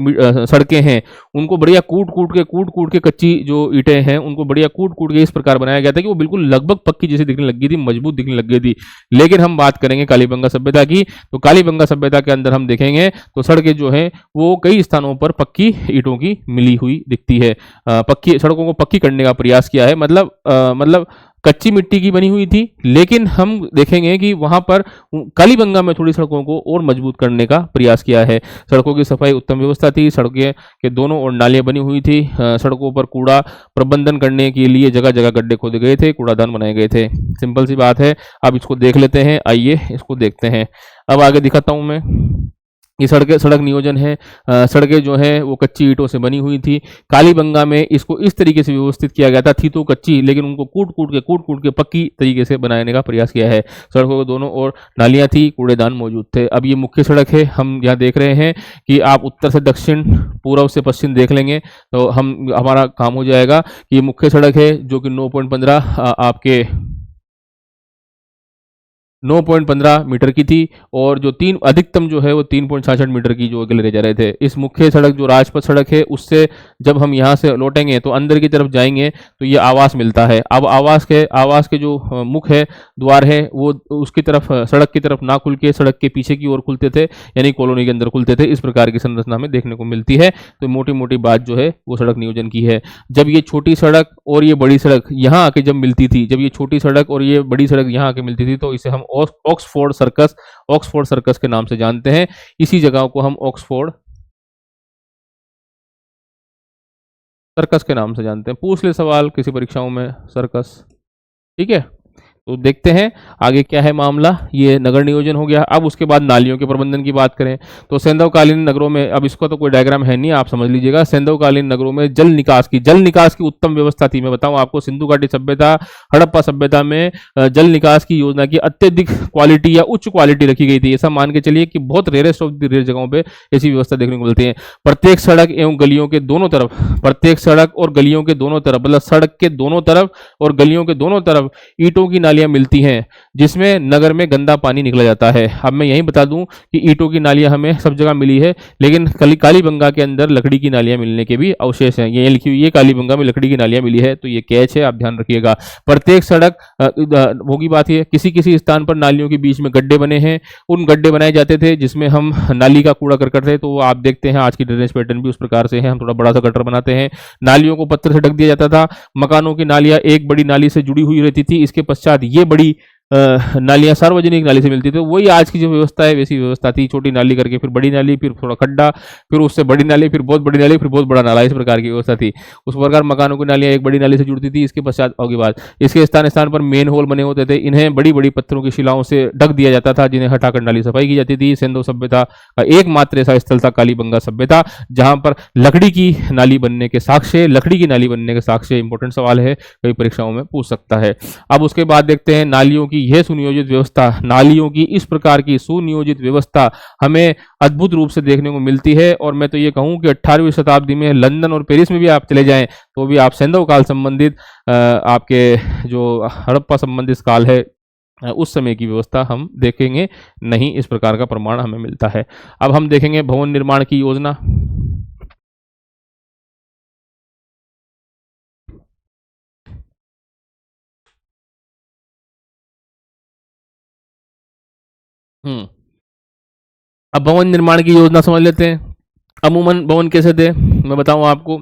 सड़कें हैं उनको बढ़िया कूट कूट के कच्ची जो ईंटें हैं उनको बढ़िया कूट कूट के इस प्रकार बनाया गया था कि वो बिल्कुल लगभग पक्की जैसी दिखने लग गई थी, मजबूत दिखने लग गई थी। लेकिन हम बात करेंगे कालीबंगा सभ्यता की, तो कालीबंगा सभ्यता के अंदर हम देखेंगे तो सड़कें जो है वो कई स्थानों पर पक्की ईंटों की मिली हुई दिखती है। पक्की सड़कों को पक्की करने का प्रयास किया है, मतलब कच्ची मिट्टी की बनी हुई थी। लेकिन हम देखेंगे कि वहां पर कालीबंगा में थोड़ी सड़कों को और मजबूत करने का प्रयास किया है। सड़कों की सफाई उत्तम व्यवस्था थी, सड़कें के दोनों ओर नालियां बनी हुई थी, सड़कों पर कूड़ा प्रबंधन करने के लिए जगह जगह गड्ढे खोदे गए थे, कूड़ादान बनाए गए थे। सिंपल सी बात है। अब इसको देख लेते हैं, आइए इसको देखते हैं। अब आगे दिखाता हूं मैं। ये सड़क नियोजन है। सड़कें जो है वो कच्ची ईंटों से बनी हुई थी। कालीबंगा में इसको इस तरीके से व्यवस्थित किया गया था, थी तो कच्ची लेकिन उनको कूट कूट के पक्की तरीके से बनाने का प्रयास किया है। सड़कों के दोनों ओर नालियां थी, कूड़ेदान मौजूद थे। अब ये मुख्य सड़क है, हम यहाँ देख रहे हैं कि आप उत्तर से दक्षिण, पूर्व से पश्चिम देख लेंगे तो हमारा काम हो जाएगा। ये मुख्य सड़क है जो कि 9.15 आपके 9.15 मीटर की थी, और जो तीन अधिकतम जो है वो 3.66 मीटर की जो अगले जा रहे थे। इस मुख्य सड़क जो राजपथ सड़क है उससे जब हम यहाँ से लौटेंगे तो अंदर की तरफ जाएंगे तो ये आवास मिलता है। अब आवास के जो मुख है, द्वार है, वो उसकी तरफ सड़क की तरफ ना खुल के सड़क के पीछे की ओर खुलते थे, यानी कॉलोनी के अंदर खुलते थे। इस प्रकार की संरचना में देखने को मिलती है। तो मोटी मोटी बात जो है वो सड़क नियोजन की है। जब ये छोटी सड़क और ये बड़ी सड़क यहाँ आके जब मिलती थी, जब ये छोटी सड़क और ये बड़ी सड़क यहाँ आके मिलती थी तो इसे हम ऑक्सफोर्ड सर्कस के नाम से जानते हैं। इसी जगह को हम ऑक्सफोर्ड सर्कस के नाम से जानते हैं। पूछ ले सवाल किसी परीक्षाओं में सर्कस, ठीक है। तो देखते हैं आगे क्या है मामला। ये नगर नियोजन हो गया। अब उसके बाद नालियों के प्रबंधन की बात करें तो सैंधवकालीन नगरों में, अब इसका तो कोई डायग्राम है नहीं, आप समझ लीजिएगा। सैंधवकालीन नगरों में जल निकास की उत्तम व्यवस्था थी। मैं बताऊं आपको, सिंधु घाटी सभ्यता, हड़प्पा सभ्यता में जल निकास की योजना की अत्यधिक क्वालिटी या उच्च क्वालिटी रखी गई थी। ऐसा मान के चलिए कि बहुत रेयरेस्ट ऑफ द रेयर जगहों पर ऐसी व्यवस्था देखने को मिलती है। प्रत्येक सड़क एवं गलियों के दोनों तरफ, प्रत्येक सड़क और गलियों के दोनों तरफ, मतलब सड़क के दोनों तरफ और गलियों के दोनों तरफ ईंटों की नालियां मिलती हैं, जिसमें नगर में गंदा पानी निकला जाता है। अब मैं यही बता दूं कि ईंटों की नालियां हमें सब जगह मिली है, लेकिन कालीबंगा के अंदर लकड़ी की नालियां मिलने के भी अवशेष हैं। ये लिखी हुई है कालीबंगा में लकड़ी की नालियां मिली है, तो ये कैच है, आप ध्यान रखिएगा। प्रत्येक सड़क होगी बात है, किसी किसी स्थान पर नालियों के बीच में गड्ढे बने हैं, उन गड्ढे बनाए जाते थे जिसमें हम नाली का कूड़ा करकट थे। तो आप देखते हैं आज की ड्रेनेज पैटर्न भी उस प्रकार से है, हम थोड़ा बड़ा सा गटर बनाते हैं। नालियों को पत्थर से ढक दिया जाता था। मकानों की नालियां एक बड़ी नाली से जुड़ी हुई रहती थी, इसके पश्चात ये बड़ी नालियां सार्वजनिक नाली से मिलती थी। वही आज की जो व्यवस्था है वैसी व्यवस्था थी, छोटी नाली करके फिर बड़ी नाली, फिर थोड़ा खड्डा, फिर उससे बड़ी नाली, फिर बहुत बड़ी नाली, फिर बहुत बड़ा नाला, इस प्रकार की व्यवस्था थी। उस प्रकार मकानों की नालियां एक बड़ी नाली से जुड़ती थी। इसके पश्चात होगी बात, इसके स्थान स्थान पर मेन होल बने होते थे, इन्हें बड़ी बड़ी पत्थरों की शिलाओं से ढक दिया जाता था, जिन्हें हटाकर नाली सफाई की जाती थी। सिंधु सभ्यता का एकमात्र ऐसा स्थल था कालीबंगा सभ्यता, जहां पर लकड़ी की नाली बनने के साक्ष्य, इंपॉर्टेंट सवाल है, कई परीक्षाओं में पूछ सकता है। अब उसके बाद देखते हैं नालियों की यह सुनियोजित व्यवस्था, नालियों की इस प्रकार की सुनियोजित व्यवस्था हमें अद्भुत रूप से देखने को मिलती है। और मैं तो ये कहूं कि 18वीं शताब्दी में लंदन और पेरिस में भी आप चले जाएं तो भी आप सैंधव काल संबंधित आपके जो हड़प्पा संबंधित काल है उस समय की व्यवस्था हम देखेंगे नहीं, इस प्रकार का प्रमाण हमें मिलता है। अब हम देखेंगे भवन निर्माण की योजना। अब भवन निर्माण की योजना समझ लेते हैं। अमूमन भवन कैसे थे मैं बताऊं आपको।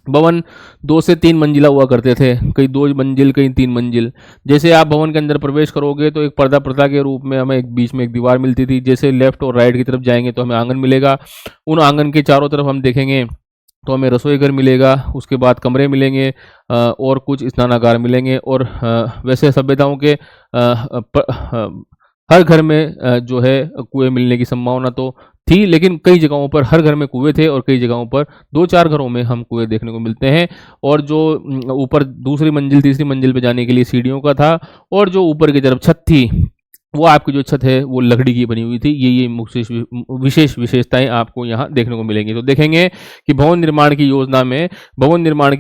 भवन 2 से 3 मंजिला हुआ करते थे, कहीं 2 मंजिल, कहीं 3 मंजिल। जैसे आप भवन के अंदर प्रवेश करोगे तो एक पर्दा प्रथा के रूप में हमें एक बीच में एक दीवार मिलती थी। जैसे लेफ्ट और राइट की तरफ जाएंगे तो हमें आंगन मिलेगा, उन आंगन के चारों तरफ हम देखेंगे तो हमें रसोई घर मिलेगा, उसके बाद कमरे मिलेंगे और कुछ स्नानागार मिलेंगे। और वैसे सभ्यताओं के हर घर में जो है कुएं मिलने की संभावना तो थी, लेकिन कई जगहों पर हर घर में कुएं थे और कई जगहों पर 2-4 घरों में हम कुएं देखने को मिलते हैं। और जो ऊपर दूसरी मंजिल तीसरी मंजिल पे जाने के लिए सीढ़ियों का था, और जो ऊपर की तरफ छत थी वो आपकी जो छत है वो लकड़ी की बनी हुई थी। ये विशेष विशेषताएं आपको यहाँ देखने को मिलेंगी। तो देखेंगे कि भवन निर्माण की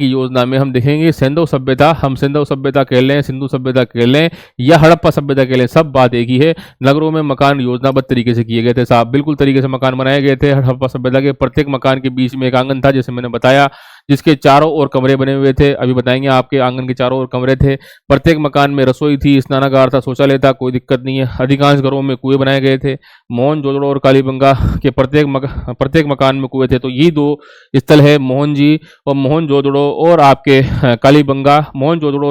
योजना में हम देखेंगे सिंधु सभ्यता, हम सिंधु सभ्यता कह लें, सिंधु सभ्यता कह लें या हड़प्पा सभ्यता कह लें, सब बात एक ही है। नगरों में मकान योजनाबद्ध तरीके से किए गए थे साहब, बिल्कुल तरीके से मकान बनाए गए थे। हड़प्पा सभ्यता के प्रत्येक मकान के बीच में एक आंगन था, जैसे मैंने बताया, जिसके चारों ओर कमरे बने हुए थे। अभी बताएंगे, आपके आंगन के चारों ओर कमरे थे। प्रत्येक मकान में रसोई थी, स्नानागार था, शौचालय था, कोई दिक्कत नहीं है। अधिकांश घरों में कुएं बनाए गए थे। मोहनजोदड़ो और कालीबंगा के प्रत्येक मकान में कुएं थे। तो ये दो स्थल है, मोहनजोदड़ो और आपके मोहनजोदड़ो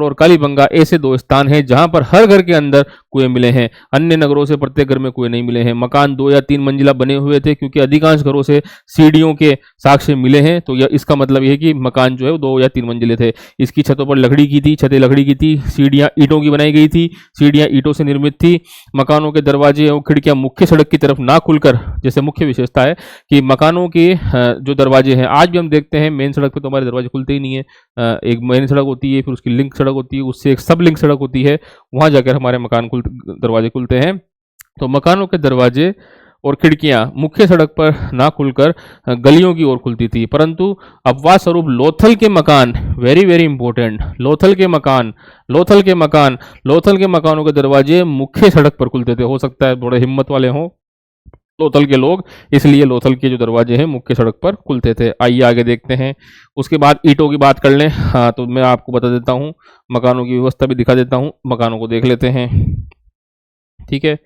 और कालीबंगा ऐसे दो स्थान हैं जहां पर हर घर के अंदर कुएं मिले हैं। अन्य नगरों से प्रत्येक घर में कुएं नहीं मिले हैं। मकान 2 या 3 मंजिला बने हुए थे, क्योंकि अधिकांश घरों से सीढ़ियों के साक्ष्य मिले हैं। तो इसका मतलब यह है कि मकान जो है वो 2 या 3 मंजिले थे। इसकी छतों पर लकड़ी की थी, छतें लकड़ी की थी, सीढ़ियां ईंटों की बनाई गई थी, सीढ़ियां ईंटों से निर्मित थी। मकानों के दरवाजे और खिड़कियां मुख्य सड़क की तरफ ना खुलकर, जैसे मुख्य विशेषता है कि मकानों के जो दरवाजे हैं, आज भी हम देखते हैं मेन सड़क पे तो हमारे दरवाजे खुलते ही नहीं है। एक मेन सड़क होती है, फिर उसकी लिंक सड़क होती है, उससे एक सब लिंक सड़क होती है, वहां जाकर हमारे दरवाजे खुलते हैं। तो मकानों के दरवाजे और खिड़कियां मुख्य सड़क पर ना खुलकर गलियों की ओर खुलती थी। परंतु अपवाद स्वरूप लोथल के मकान, वेरी वेरी इंपॉर्टेंट, लोथल के मकानों के दरवाजे मुख्य सड़क पर खुलते थे। हो सकता है थोड़े हिम्मत वाले हों लोथल के लोग, इसलिए लोथल के जो दरवाजे हैं मुख्य सड़क पर खुलते थे। आइए आगे देखते हैं। उसके बाद ईंटों की बात कर लें। हाँ, तो मैं आपको बता देता हूँ, मकानों की व्यवस्था भी दिखा देता हूँ। मकानों को देख लेते हैं, ठीक है।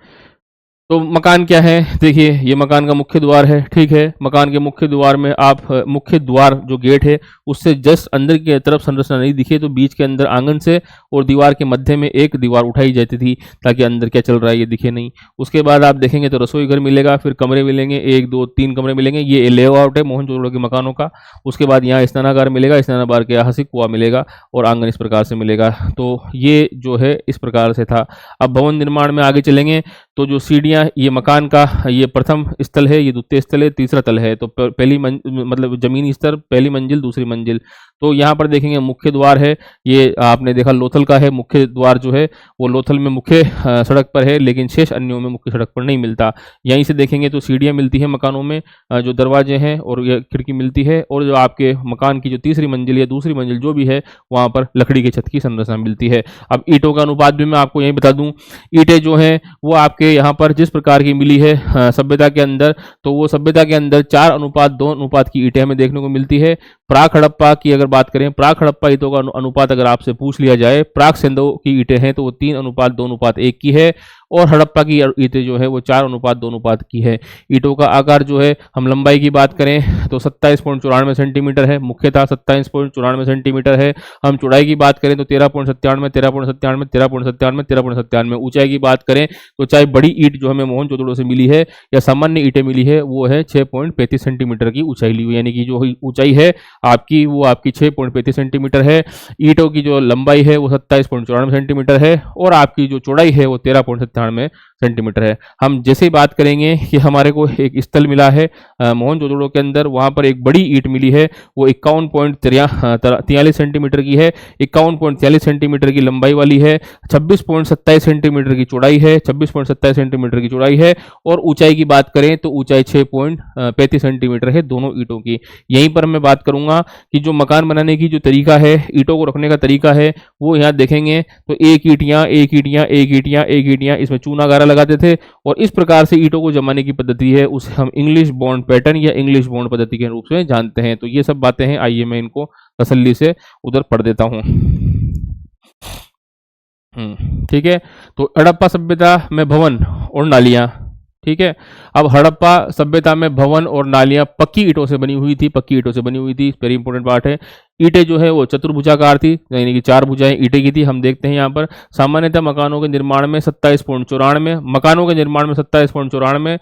तो मकान क्या है, देखिए ये मकान का मुख्य द्वार है, ठीक है। मकान के मुख्य द्वार में आप मुख्य द्वार जो गेट है उससे जस्ट अंदर की तरफ संरचना नहीं दिखे तो बीच के अंदर आंगन से और दीवार के मध्य में एक दीवार उठाई जाती थी ताकि अंदर क्या चल रहा है ये दिखे नहीं। उसके बाद आप देखेंगे तो रसोई घर मिलेगा, फिर कमरे मिलेंगे, 1 2 3 कमरे मिलेंगे। ये लेआउट है मोहनजोदड़ो के मकानों का। उसके बाद यहाँ स्नानागार मिलेगा, स्नानागार के यहाँ हंसी कुआं मिलेगा और आंगन इस प्रकार से मिलेगा। तो ये जो है इस प्रकार से था। अब भवन निर्माण में आगे चलेंगे तो जो सीढ़ियाँ, ये मकान का ये प्रथम स्थल है, ये द्वितीय स्थल है, तीसरा तल है। तो मतलब जमीनी स्तर, पहली मंजिल, दूसरी मंजिल। तो यहाँ पर देखेंगे मुख्य द्वार है, ये आपने देखा लोथल का है। मुख्य द्वार जो है वो लोथल में मुख्य सड़क पर है, लेकिन शेष अन्यों में मुख्य सड़क पर नहीं मिलता। यहीं से देखेंगे तो सीढ़ियाँ मिलती है मकानों में, जो दरवाजे हैं और ये खिड़की मिलती है, और जो आपके मकान की जो तीसरी मंजिल या दूसरी मंजिल जो भी है वहाँ पर लकड़ी की छत की संरचना मिलती है। अब ईंटों का अनुपात भी मैं आपको यही बता दूँ। ईंटें जो हैं वो आपके यहाँ पर जिस प्रकार की मिली है सभ्यता के अंदर, तो वो सभ्यता के अंदर 4:2 अनुपात की ईंटें हमें देखने को मिलती है। प्राक हड़प्पा की अगर बात करें, प्राक हड़प्पा ईंटों का अनुपात अगर आपसे पूछ लिया जाए, प्राक सिंधु की ईंटें हैं तो वो 3:2:1 की है, और हड़प्पा की ईंटें जो है वो 4:2 की है। ईंटों का आकार जो है, हम लंबाई की बात करें तो 27.94 सेंटीमीटर है, मुख्यतः 27.94 सेंटीमीटर है। हम चौड़ाई की बात करें तो 13.97, 13.97, 13.97, 13.97। ऊंचाई की बात करें तो चाहे बड़ी ईंट जो हमें मोहनजोदड़ो से मिली है या सामान्य ईंटें मिली है वो है 6.35 सेंटीमीटर की ऊंचाई ली हुई, यानी कि जो ऊंचाई है आपकी वो आपकी 6.35 सेंटीमीटर है। ईंटों की जो लंबाई है वो 27.94 सेंटीमीटर है, और आपकी जो चौड़ाई है वो 13.97 सेंटीमीटर है। हम जैसे ही बात करेंगे कि हमारे को एक स्थल मिला है मोहनजोदड़ो के अंदर, वहां पर एक बड़ी ईंट मिली है, वो 51.43 सेंटीमीटर की है, 51.43 सेंटीमीटर की लंबाई वाली है, 26.27 सेंटीमीटर की चौड़ाई है, 26.27 सेंटीमीटर की चौड़ाई है, और ऊंचाई की बात करें तो ऊंचाई 6.35 सेंटीमीटर है दोनों ईंटों की। यहीं पर मैं बात करूंगा कि जो मकान बनाने की जो तरीका है, ईंटों को रखने का तरीका है, वो यहाँ देखेंगे तो एक ईंटियां इसमें चूना गारा लगाते थे, और इस प्रकार से ईंटों को जमाने की पद्धति है उसे हम इंग्लिश बॉन्ड पैटर्न या इंग्लिश बॉन्ड पद्धति के रूप में जानते हैं। तो ये सब बातें हैं, आइए मैं इनको तसल्ली से उधर पढ़ देता हूं। ठीक है। तो हड़प्पा सभ्यता में भवन और नालियां, ठीक है। अब हड़प्पा सभ्यता में भवन और नालियां पक्की ईंटों से बनी हुई थी, वेरी इंपॉर्टेंट पार्ट है। ईंटें जो है वो चतुर्भुजाकार थी, यानी कि 4 भुजाएं ईंटें की थी। हम देखते हैं यहाँ पर सामान्यतः मकानों के निर्माण में 27.94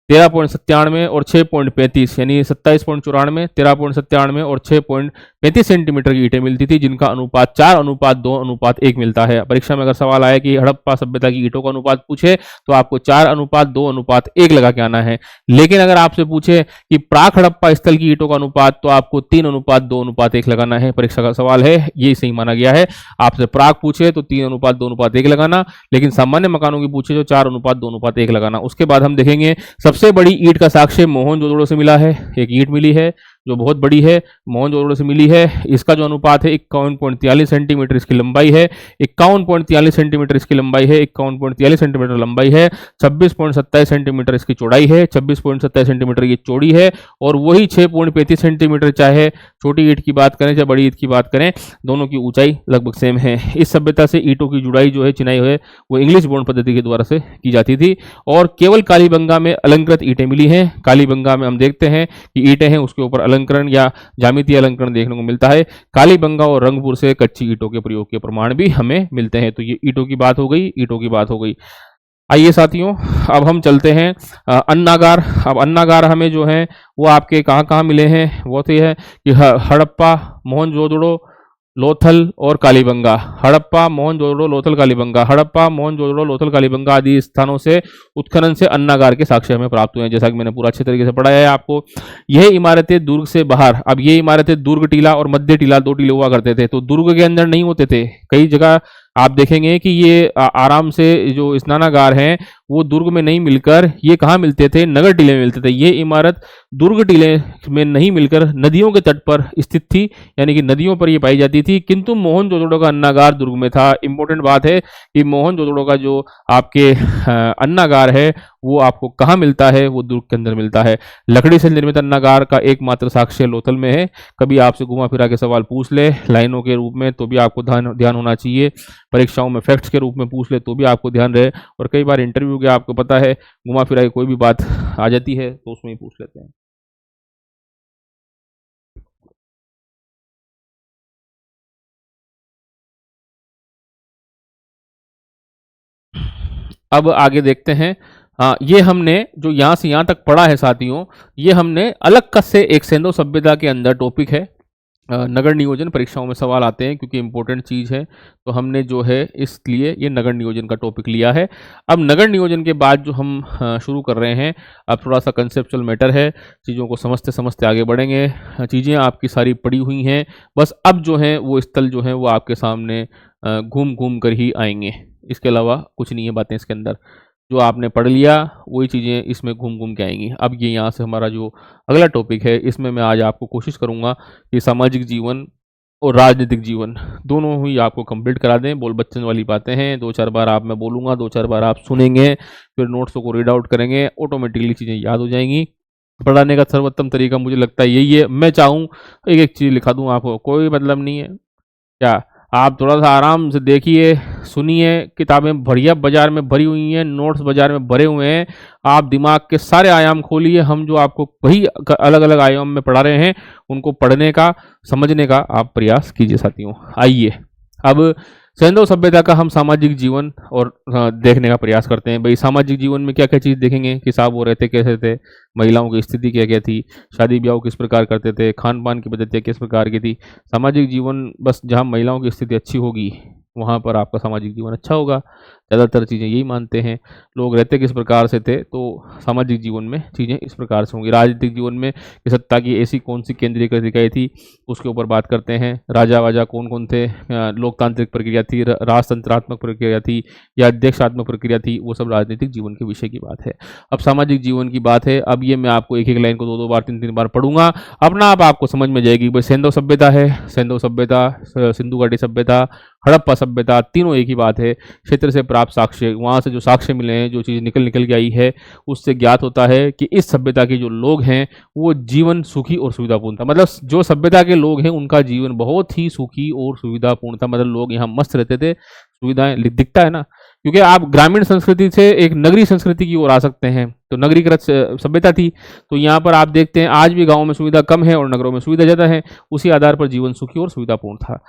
13.97 और 6.35 यानी 27.94, 13.97 और 6.35 सेंटीमीटर की ईंटें मिलती थी, जिनका अनुपात 4:2:1 मिलता है। परीक्षा में अगर सवाल आया कि हड़प्पा सभ्यता की ईंटों का अनुपात पूछे तो आपको 4:2:1 लगा के आना है। लेकिन अगर आपसे पूछे कि प्राक हड़प्पा स्थल की ईंटों का अनुपात, तो आपको 3:2:1 लगाना है। परीक्षा का सवाल है, ये सही माना गया है। आपसे प्राक पूछे तो 3:2:1 लगाना, लेकिन सामान्य मकानों की पूछे तो 4:2:1 लगाना। उसके बाद हम देखेंगे सबसे बड़ी ईंट का साक्ष्य मोहनजोदड़ो से मिला है। एक ईंट मिली है जो बहुत बड़ी है, मोहनजोदड़ो से मिली है। इसका जो अनुपात है 51.43 सेंटीमीटर इसकी लंबाई है, 51.43 सेंटीमीटर इसकी लंबाई है, 51.43 सेंटीमीटर लंबाई है, 26.27 सेंटीमीटर इसकी चौड़ाई है, 26.27 सेंटीमीटर ये चौड़ी है, और वही 6.35 सेंटीमीटर, चाहे छोटी ईंट की बात करें चाहे बड़ी ईंट की बात करें, दोनों की ऊंचाई लगभग सेम है। इस सभ्यता से ईंटों की जुड़ाई जो है, चिनाई है, वो इंग्लिश बॉन्ड पद्धति के द्वारा से की जाती थी। और केवल कालीबंगा में अलंकृत ईंटें मिली हैं। कालीबंगा में हम देखते हैं कि ईंटें हैं, उसके ऊपर अलंकरण या ज्यामितीय अलंकरण देखने को मिलता है। कालीबंगा और रंगपुर से कच्ची ईंटों के प्रयोग के प्रमाण भी हमें मिलते हैं। तो ये ईंटों की बात हो गई, ईंटों की बात हो गई। आइए साथियों, अब हम चलते हैं अन्नागार। अब अन्नागार हमें जो है वो आपके कहाँ कहाँ मिले हैं, वो तो ये है कि हड़प्पा, मोहनजोदड़ो, लोथल और कालीबंगा। हड़प्पा, मोहनजोदड़ो, लोथल, कालीबंगा। हड़प्पा, मोहनजोदड़ो, लोथल, कालीबंगा आदि स्थानों से उत्खनन से अन्नागार के साक्ष्य हमें प्राप्त हुए हैं, जैसा कि मैंने पूरा अच्छे तरीके से पढ़ाया है आपको। यह इमारतें दुर्ग से बाहर, अब ये इमारतें दुर्ग टीला और मध्य टीला, दो टीले हुआ करते थे, तो दुर्ग के अंदर नहीं होते थे। कई जगह आप देखेंगे कि ये आराम से जो स्नानागार हैं वो दुर्ग में नहीं मिलकर ये कहाँ मिलते थे, नगर टीले में मिलते थे। ये इमारत दुर्ग टीले में नहीं मिलकर नदियों के तट पर स्थित थी, यानी कि नदियों पर ये पाई जाती थी। किंतु मोहनजोदड़ो का अन्नागार दुर्ग में था। इंपॉर्टेंट बात है कि मोहनजोदड़ो का जो आपके अन्नागार है वो आपको कहाँ मिलता है, वो दुर्ग के अंदर मिलता है। लकड़ी से निर्मित अन्नागार का एकमात्र साक्ष्य लोथल में है। कभी आपसे घुमा फिरा के सवाल पूछ ले लाइनों के रूप में तो भी आपको ध्यान होना चाहिए, परीक्षाओं में फैक्ट्स के रूप में पूछ ले तो भी आपको ध्यान रहे, और कई बार इंटरव्यू के आपको पता है घुमा फिरा के कोई भी बात आ जाती है तो उसमें ही पूछ लेते हैं। अब आगे देखते हैं। हाँ, ये हमने जो यहाँ से यहाँ तक पढ़ा है साथियों, ये हमने अलग कस से एक सेंधो सभ्यता के अंदर टॉपिक है। नगर नियोजन परीक्षाओं में सवाल आते हैं क्योंकि इंपॉर्टेंट चीज़ है, तो हमने जो है इसलिए ये नगर नियोजन का टॉपिक लिया है। अब नगर नियोजन के बाद जो हम शुरू कर रहे हैं, अब थोड़ा सा कंसेप्चुअल मैटर है, चीज़ों को समझते समझते आगे बढ़ेंगे। चीज़ें आपकी सारी पड़ी हुई हैं, बस अब जो है वो स्थल जो है वो आपके सामने घूम घूम कर ही आएंगे, इसके अलावा कुछ नहीं है बातें इसके अंदर। जो आपने पढ़ लिया वही चीज़ें इसमें घूम घूम के आएंगी। अब ये यहाँ से हमारा जो अगला टॉपिक है, इसमें मैं आज आपको कोशिश करूँगा कि सामाजिक जीवन और राजनीतिक जीवन दोनों ही आपको कंप्लीट करा दें। बोल बच्चन वाली बातें हैं, 2-4 बार आप मैं बोलूँगा, 2-4 बार आप सुनेंगे, फिर नोट्सों को रीड आउट करेंगे, ऑटोमेटिकली चीज़ें याद हो जाएंगी। पढ़ाने का सर्वोत्तम तरीका मुझे लगता है यही है। मैं चाहूँ एक एक चीज़ लिखा दूँ आपको, कोई मतलब नहीं है क्या। आप थोड़ा सा आराम से देखिए, सुनिए, किताबें बढ़िया बाजार में भरी हुई हैं, नोट्स बाजार में भरे हुए हैं। आप दिमाग के सारे आयाम खोलिए, हम जो आपको वही अलग अलग आयाम में पढ़ा रहे हैं उनको पढ़ने का, समझने का आप प्रयास कीजिए साथियों। आइए अब सेंधो सभ्यता का हम सामाजिक जीवन और देखने का प्रयास करते हैं। भाई सामाजिक जीवन में क्या क्या चीज़ देखेंगे कि साहब वो रहते कैसे थे, महिलाओं की स्थिति क्या क्या थी, शादी ब्याह किस प्रकार करते थे, खान पान की पद्धतियाँ किस प्रकार की थी। सामाजिक जीवन बस जहाँ महिलाओं की स्थिति अच्छी होगी वहाँ पर आपका सामाजिक जीवन अच्छा होगा। ज़्यादातर चीज़ें यही मानते हैं। लोग रहते किस प्रकार से थे, तो सामाजिक जीवन में चीज़ें इस प्रकार से होंगी। राजनीतिक जीवन में कि सत्ता की ऐसी कौन सी केंद्रीकृत इकाई थी, उसके ऊपर बात करते हैं। राजा वाजा कौन कौन थे, लोकतांत्रिक प्रक्रिया थी, राजतंत्रात्मक प्रक्रिया थी या अध्यक्षात्मक प्रक्रिया थी, वो सब राजनीतिक जीवन के विषय की बात है। अब सामाजिक जीवन की बात है। अब ये मैं आपको एक एक लाइन को 2-2 बार 3-3 बार पढ़ूंगा, अपना आप आपको समझ में जाएगी। भाई सेंधो सभ्यता है, सेंधो सभ्यता, सिंधु घाटी सभ्यता, हड़प्पा सभ्यता, तीनों एक ही बात है। क्षेत्र से प्राप्त साक्ष्य, वहाँ से जो साक्ष्य मिले हैं, जो चीज़ निकल के आई है, उससे ज्ञात होता है कि इस सभ्यता के जो लोग हैं वो जीवन सुखी और सुविधापूर्ण था। मतलब जो सभ्यता के लोग हैं उनका जीवन बहुत ही सुखी और सुविधापूर्ण था। मतलब लोग यहाँ मस्त रहते थे, सुविधाएं दिखता है ना, क्योंकि आप ग्रामीण संस्कृति से एक नगरीय संस्कृति की ओर आ सकते हैं। तो नगरीकृत सभ्यता थी, तो यहाँ पर आप देखते हैं आज भी गाँव में सुविधा कम है और नगरों में सुविधा ज़्यादा है। उसी आधार पर जीवन सुखी और सुविधापूर्ण था।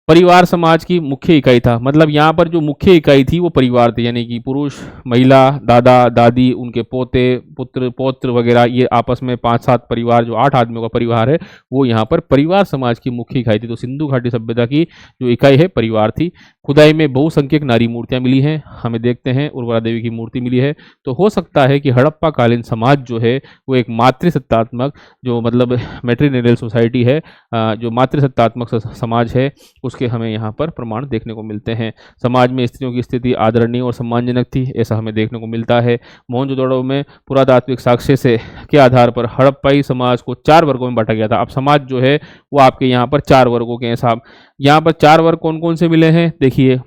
परिवार समाज की मुख्य इकाई था। मतलब यहाँ पर जो मुख्य इकाई थी वो परिवार थी, यानी कि पुरुष, महिला, दादा दादी, उनके पोते पुत्र पौत्र वगैरह, ये आपस में 5-7 परिवार, जो 8 आदमियों का परिवार है, वो यहाँ पर परिवार समाज की मुख्य इकाई थी। तो सिंधु घाटी सभ्यता की जो इकाई है परिवार थी। खुदाई में बहुसंख्यक नारी मूर्तियां मिली हैं, हमें देखते हैं उर्वरा देवी की मूर्ति मिली है। तो हो सकता है कि हड़प्पा कालीन समाज जो है वो एक मातृसत्तात्मक, जो मतलब मैट्रिनेरियल सोसाइटी है, जो मातृसत्तात्मक समाज है, उसके हमें यहाँ पर प्रमाण देखने को मिलते हैं। समाज में स्त्रियों की स्थिति आदरणीय और सम्मानजनक थी, ऐसा हमें देखने को मिलता है। मोहनजोदड़ो में पुरातात्विक साक्ष्य से के आधार पर हड़प्पाई समाज को 4 वर्गों में बांटा गया था। अब समाज जो है वो आपके यहाँ पर 4 वर्गों के हैं साहब। यहाँ पर 4 वर्ग कौन कौन से मिले हैं, देखिए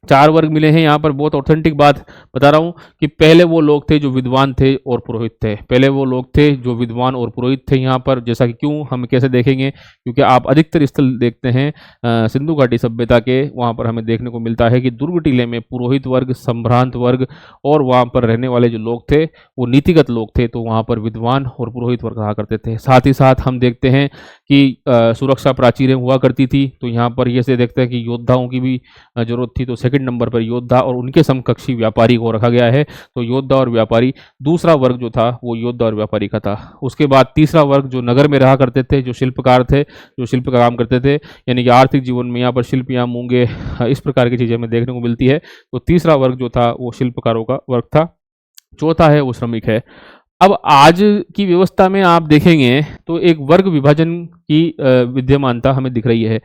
4 वर्ग मिले हैं यहाँ पर। बहुत ऑथेंटिक बात बता रहा हूँ कि पहले वो लोग थे जो विद्वान थे और पुरोहित थे। पहले वो लोग थे जो विद्वान और पुरोहित थे यहाँ पर। जैसा कि क्यों, हम कैसे देखेंगे, क्योंकि आप अधिकतर स्थल देखते हैं सिंधु घाटी सभ्यता के, वहाँ पर हमें देखने को मिलता है कि दुर्ग टीले में पुरोहित वर्ग, संभ्रांत वर्ग और वहाँ पर रहने वाले जो लोग थे वो नीतिगत लोग थे। तो वहाँ पर विद्वान और पुरोहित वर्ग रहा करते थे। साथ ही साथ हम देखते हैं कि सुरक्षा प्राचीरें हुआ करती थी। तो यहाँ पर ये से देखते हैं कि योद्धाओं की भी जरूरत थी। तो सेकंड नंबर पर योद्धा और उनके समकक्षी व्यापारी को रखा गया है। तो योद्धा और व्यापारी, दूसरा वर्ग जो था वो योद्धा और व्यापारी का था। उसके बाद तीसरा वर्ग जो नगर में रहा करते थे, जो शिल्पकार थे, जो शिल्प का काम करते थे, यानी कि आर्थिक जीवन में यहाँ पर शिल्प या मूंगे, इस प्रकार की चीजें हमें देखने को मिलती है। तो तीसरा वर्ग जो था वो शिल्पकारों का वर्ग था। चौथा है वो श्रमिक है। अब आज की व्यवस्था में आप देखेंगे तो एक वर्ग विभाजन की विद्यमानता हमें दिख रही है।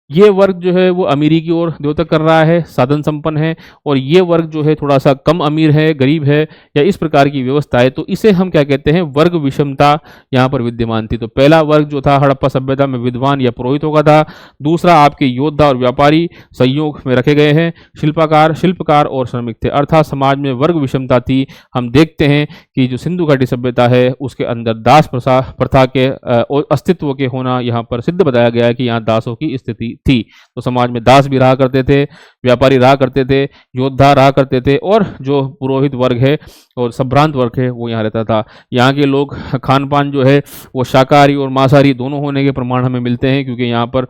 ये वर्ग जो है वो अमीरी की ओर द्योतक कर रहा है, साधन संपन्न है, और ये वर्ग जो है थोड़ा सा कम अमीर है, गरीब है, या इस प्रकार की व्यवस्था है। तो इसे हम क्या कहते हैं, वर्ग विषमता यहाँ पर विद्यमान थी। तो पहला वर्ग जो था हड़प्पा सभ्यता में विद्वान या पुरोहितों का था। दूसरा आपके योद्धा और व्यापारी संयोग में रखे गए हैं। शिल्पकार और श्रमिक थे, अर्थात समाज में वर्ग विषमता थी। हम देखते हैं कि जो सिंधु घाटी सभ्यता है उसके अंदर दास प्रथा के अस्तित्व के होना यहाँ पर सिद्ध बताया गया है कि यहाँ दासों की स्थिति थी। तो समाज में दास भी रहा करते थे, व्यापारी रहा करते थे, योद्धा रहा करते थे, और जो पुरोहित वर्ग है और संभ्रांत वर्ग है वो यहाँ रहता था। यहाँ के लोग खान पान जो है वो शाकाहारी और मांसाहारी दोनों होने के प्रमाण हमें मिलते हैं, क्योंकि यहाँ पर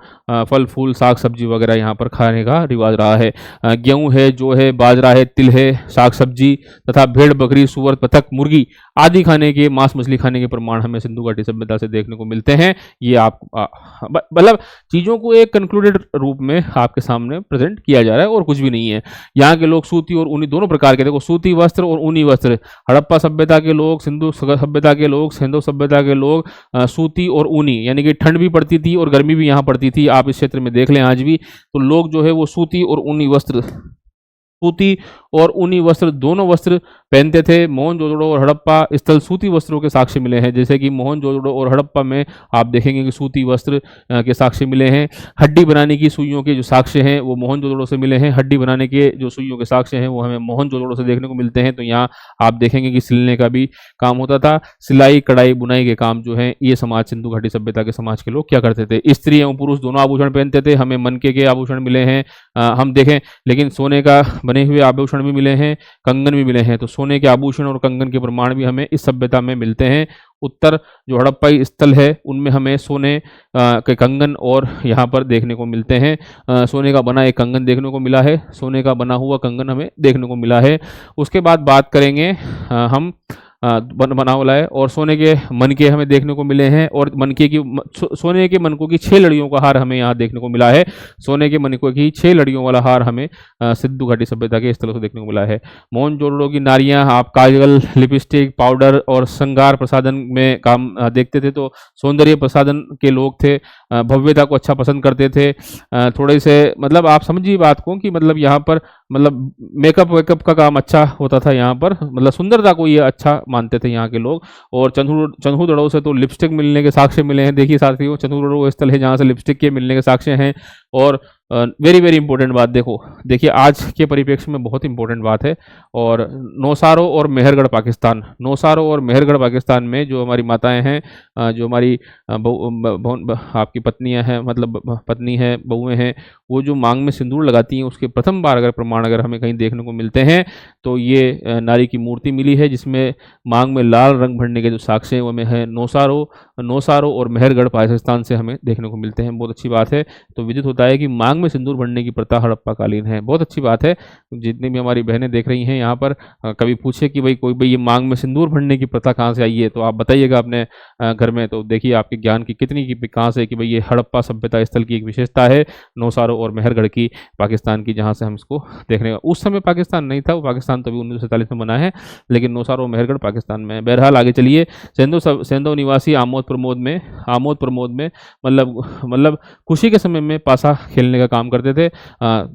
फल फूल साग सब्जी वगैरह यहाँ पर खाने का रिवाज रहा है। गेहूँ है, जो है, बाजरा है, तिल है, साग सब्जी तथा भेड़ बकरी सुअर बतख मुर्गी आदि खाने के, मांस मछली खाने के प्रमाण हमें सिंधु घाटी सभ्यता से देखने को मिलते हैं। ये आप मतलब चीज़ों को एक कंक्लूडेड रूप में आपके सामने प्रेजेंट किया जा रहा है और कुछ भी नहीं है। यहाँ के लोग सूती और ऊनी दोनों प्रकार के, देखो सूती वस्त्र और ऊनी वस्त्र। हड़प्पा सभ्यता के लोग, सिंधु सभ्यता के लोग, सिंधु सभ्यता के लोग सूती और ऊनी, यानी कि ठंड भी पड़ती थी और गर्मी भी यहाँ पड़ती थी। आप इस क्षेत्र में देख लें आज भी, तो लोग जो है वो सूती और ऊनी वस्त्र, सूती और ऊनी वस्त्र दोनों वस्त्र पहनते थे। मोहनजोदड़ो और हड़प्पा स्थल सूती वस्त्रों के साक्ष्य मिले हैं। जैसे कि मोहनजोदड़ो और हड़प्पा में आप देखेंगे कि सूती वस्त्र के साक्ष्य मिले हैं। हड्डी बनाने की सुइयों के जो साक्ष्य हैं वो मोहनजोदड़ो से मिले हैं। हड्डी बनाने के जो सुइयों के साक्ष्य हैं वो हमें मोहनजोदड़ो से देखने को मिलते हैं। तो यहाँ आप देखेंगे कि सिलने का भी काम होता था। सिलाई कढ़ाई बुनाई के काम जो है ये समाज, सिंधु घाटी सभ्यता के समाज के लोग क्या करते थे। स्त्री एवं पुरुष दोनों आभूषण पहनते थे। हमें मनके के आभूषण मिले हैं, हम देखें, लेकिन सोने का बने हुए आभूषण भी मिले हैं, कंगन भी मिले हैं। तो सोने के आभूषण और कंगन के प्रमाण भी हमें इस सभ्यता में मिलते हैं। उत्तर जो हड़प्पाई स्थल है उनमें हमें सोने के कंगन और यहाँ पर देखने को मिलते हैं। सोने का बना एक कंगन देखने को मिला है, सोने का बना हुआ कंगन हमें देखने को मिला है। उसके बाद बात करेंगे हम बना वाला है, और सोने के मनके हमें देखने को मिले हैं, और मनके की सोने के मनकों की 6 लड़ियों का हार हमें यहाँ देखने को मिला है। सोने के मनकों की 6 लड़ियों वाला हार हमें सिंधु घाटी सभ्यता के स्थलों से देखने को मिला है। मोहनजोदड़ो की नारियां आप काजल, लिपस्टिक, पाउडर और श्रृंगार प्रसाधन में काम देखते थे। तो सौंदर्य प्रसाधन के लोग थे, भव्यता को अच्छा पसंद करते थे। थोड़े से मतलब आप समझिए बात को कि मतलब यहाँ पर मतलब मेकअप वेकअप का काम अच्छा होता था यहाँ पर, मतलब सुंदरता को ये अच्छा मानते थे यहाँ के लोग। और चंदूदड़ो से तो लिपस्टिक मिलने के साक्ष्य मिले हैं। देखिए साथियों, चंदूदड़ो स्थल है जहाँ से लिपस्टिक के मिलने के साक्ष्य हैं। और वेरी वेरी इंपॉर्टेंट बात देखिए आज के परिप्रेक्ष्य में बहुत इंपॉर्टेंट बात है। और नौसारो और मेहरगढ़ पाकिस्तान, नौसारो और मेहरगढ़ पाकिस्तान में जो हमारी माताएं हैं, जो हमारी आपकी पत्नियां हैं, मतलब पत्नी है, बहुएं हैं, वो जो मांग में सिंदूर लगाती हैं, उसके प्रथम बार अगर प्रमाण अगर हमें कहीं देखने को मिलते हैं तो ये नारी की मूर्ति मिली है, जिसमें मांग में लाल रंग भरने के जो साक्ष्य हैं वो हमें है नौसारो और मेहरगढ़ पाकिस्तान से हमें देखने को मिलते हैं। बहुत अच्छी बात है। तो विदित होता है कि मांग में सिंदूर भरने की प्रथा हड़प्पा कालीन है। बहुत अच्छी बात है। जितनी भी हमारी बहनें देख रही हैं यहाँ पर, कभी पूछे कि भाई ये मांग में सिंदूर भरने की प्रथा कहाँ से आई है, तो आप बताइएगा अपने घर में। तो देखिए आपके ज्ञान की कितनी की कहाँ से कि भाई ये हड़प्पा सभ्यता स्थल की एक विशेषता है, नौसारो और मेहरगढ़ की, पाकिस्तान की, जहाँ से हम इसको देखने का। उस समय पाकिस्तान नहीं था, वो पाकिस्तान तो अभी 1947 में बना है, लेकिन नौसारो और मेहरगढ़ पाकिस्तान में। बहरहाल आगे चलिए। सेंधो निवासी आमोद प्रमोद में मतलब खुशी के समय में पासा खेलने का काम करते थे,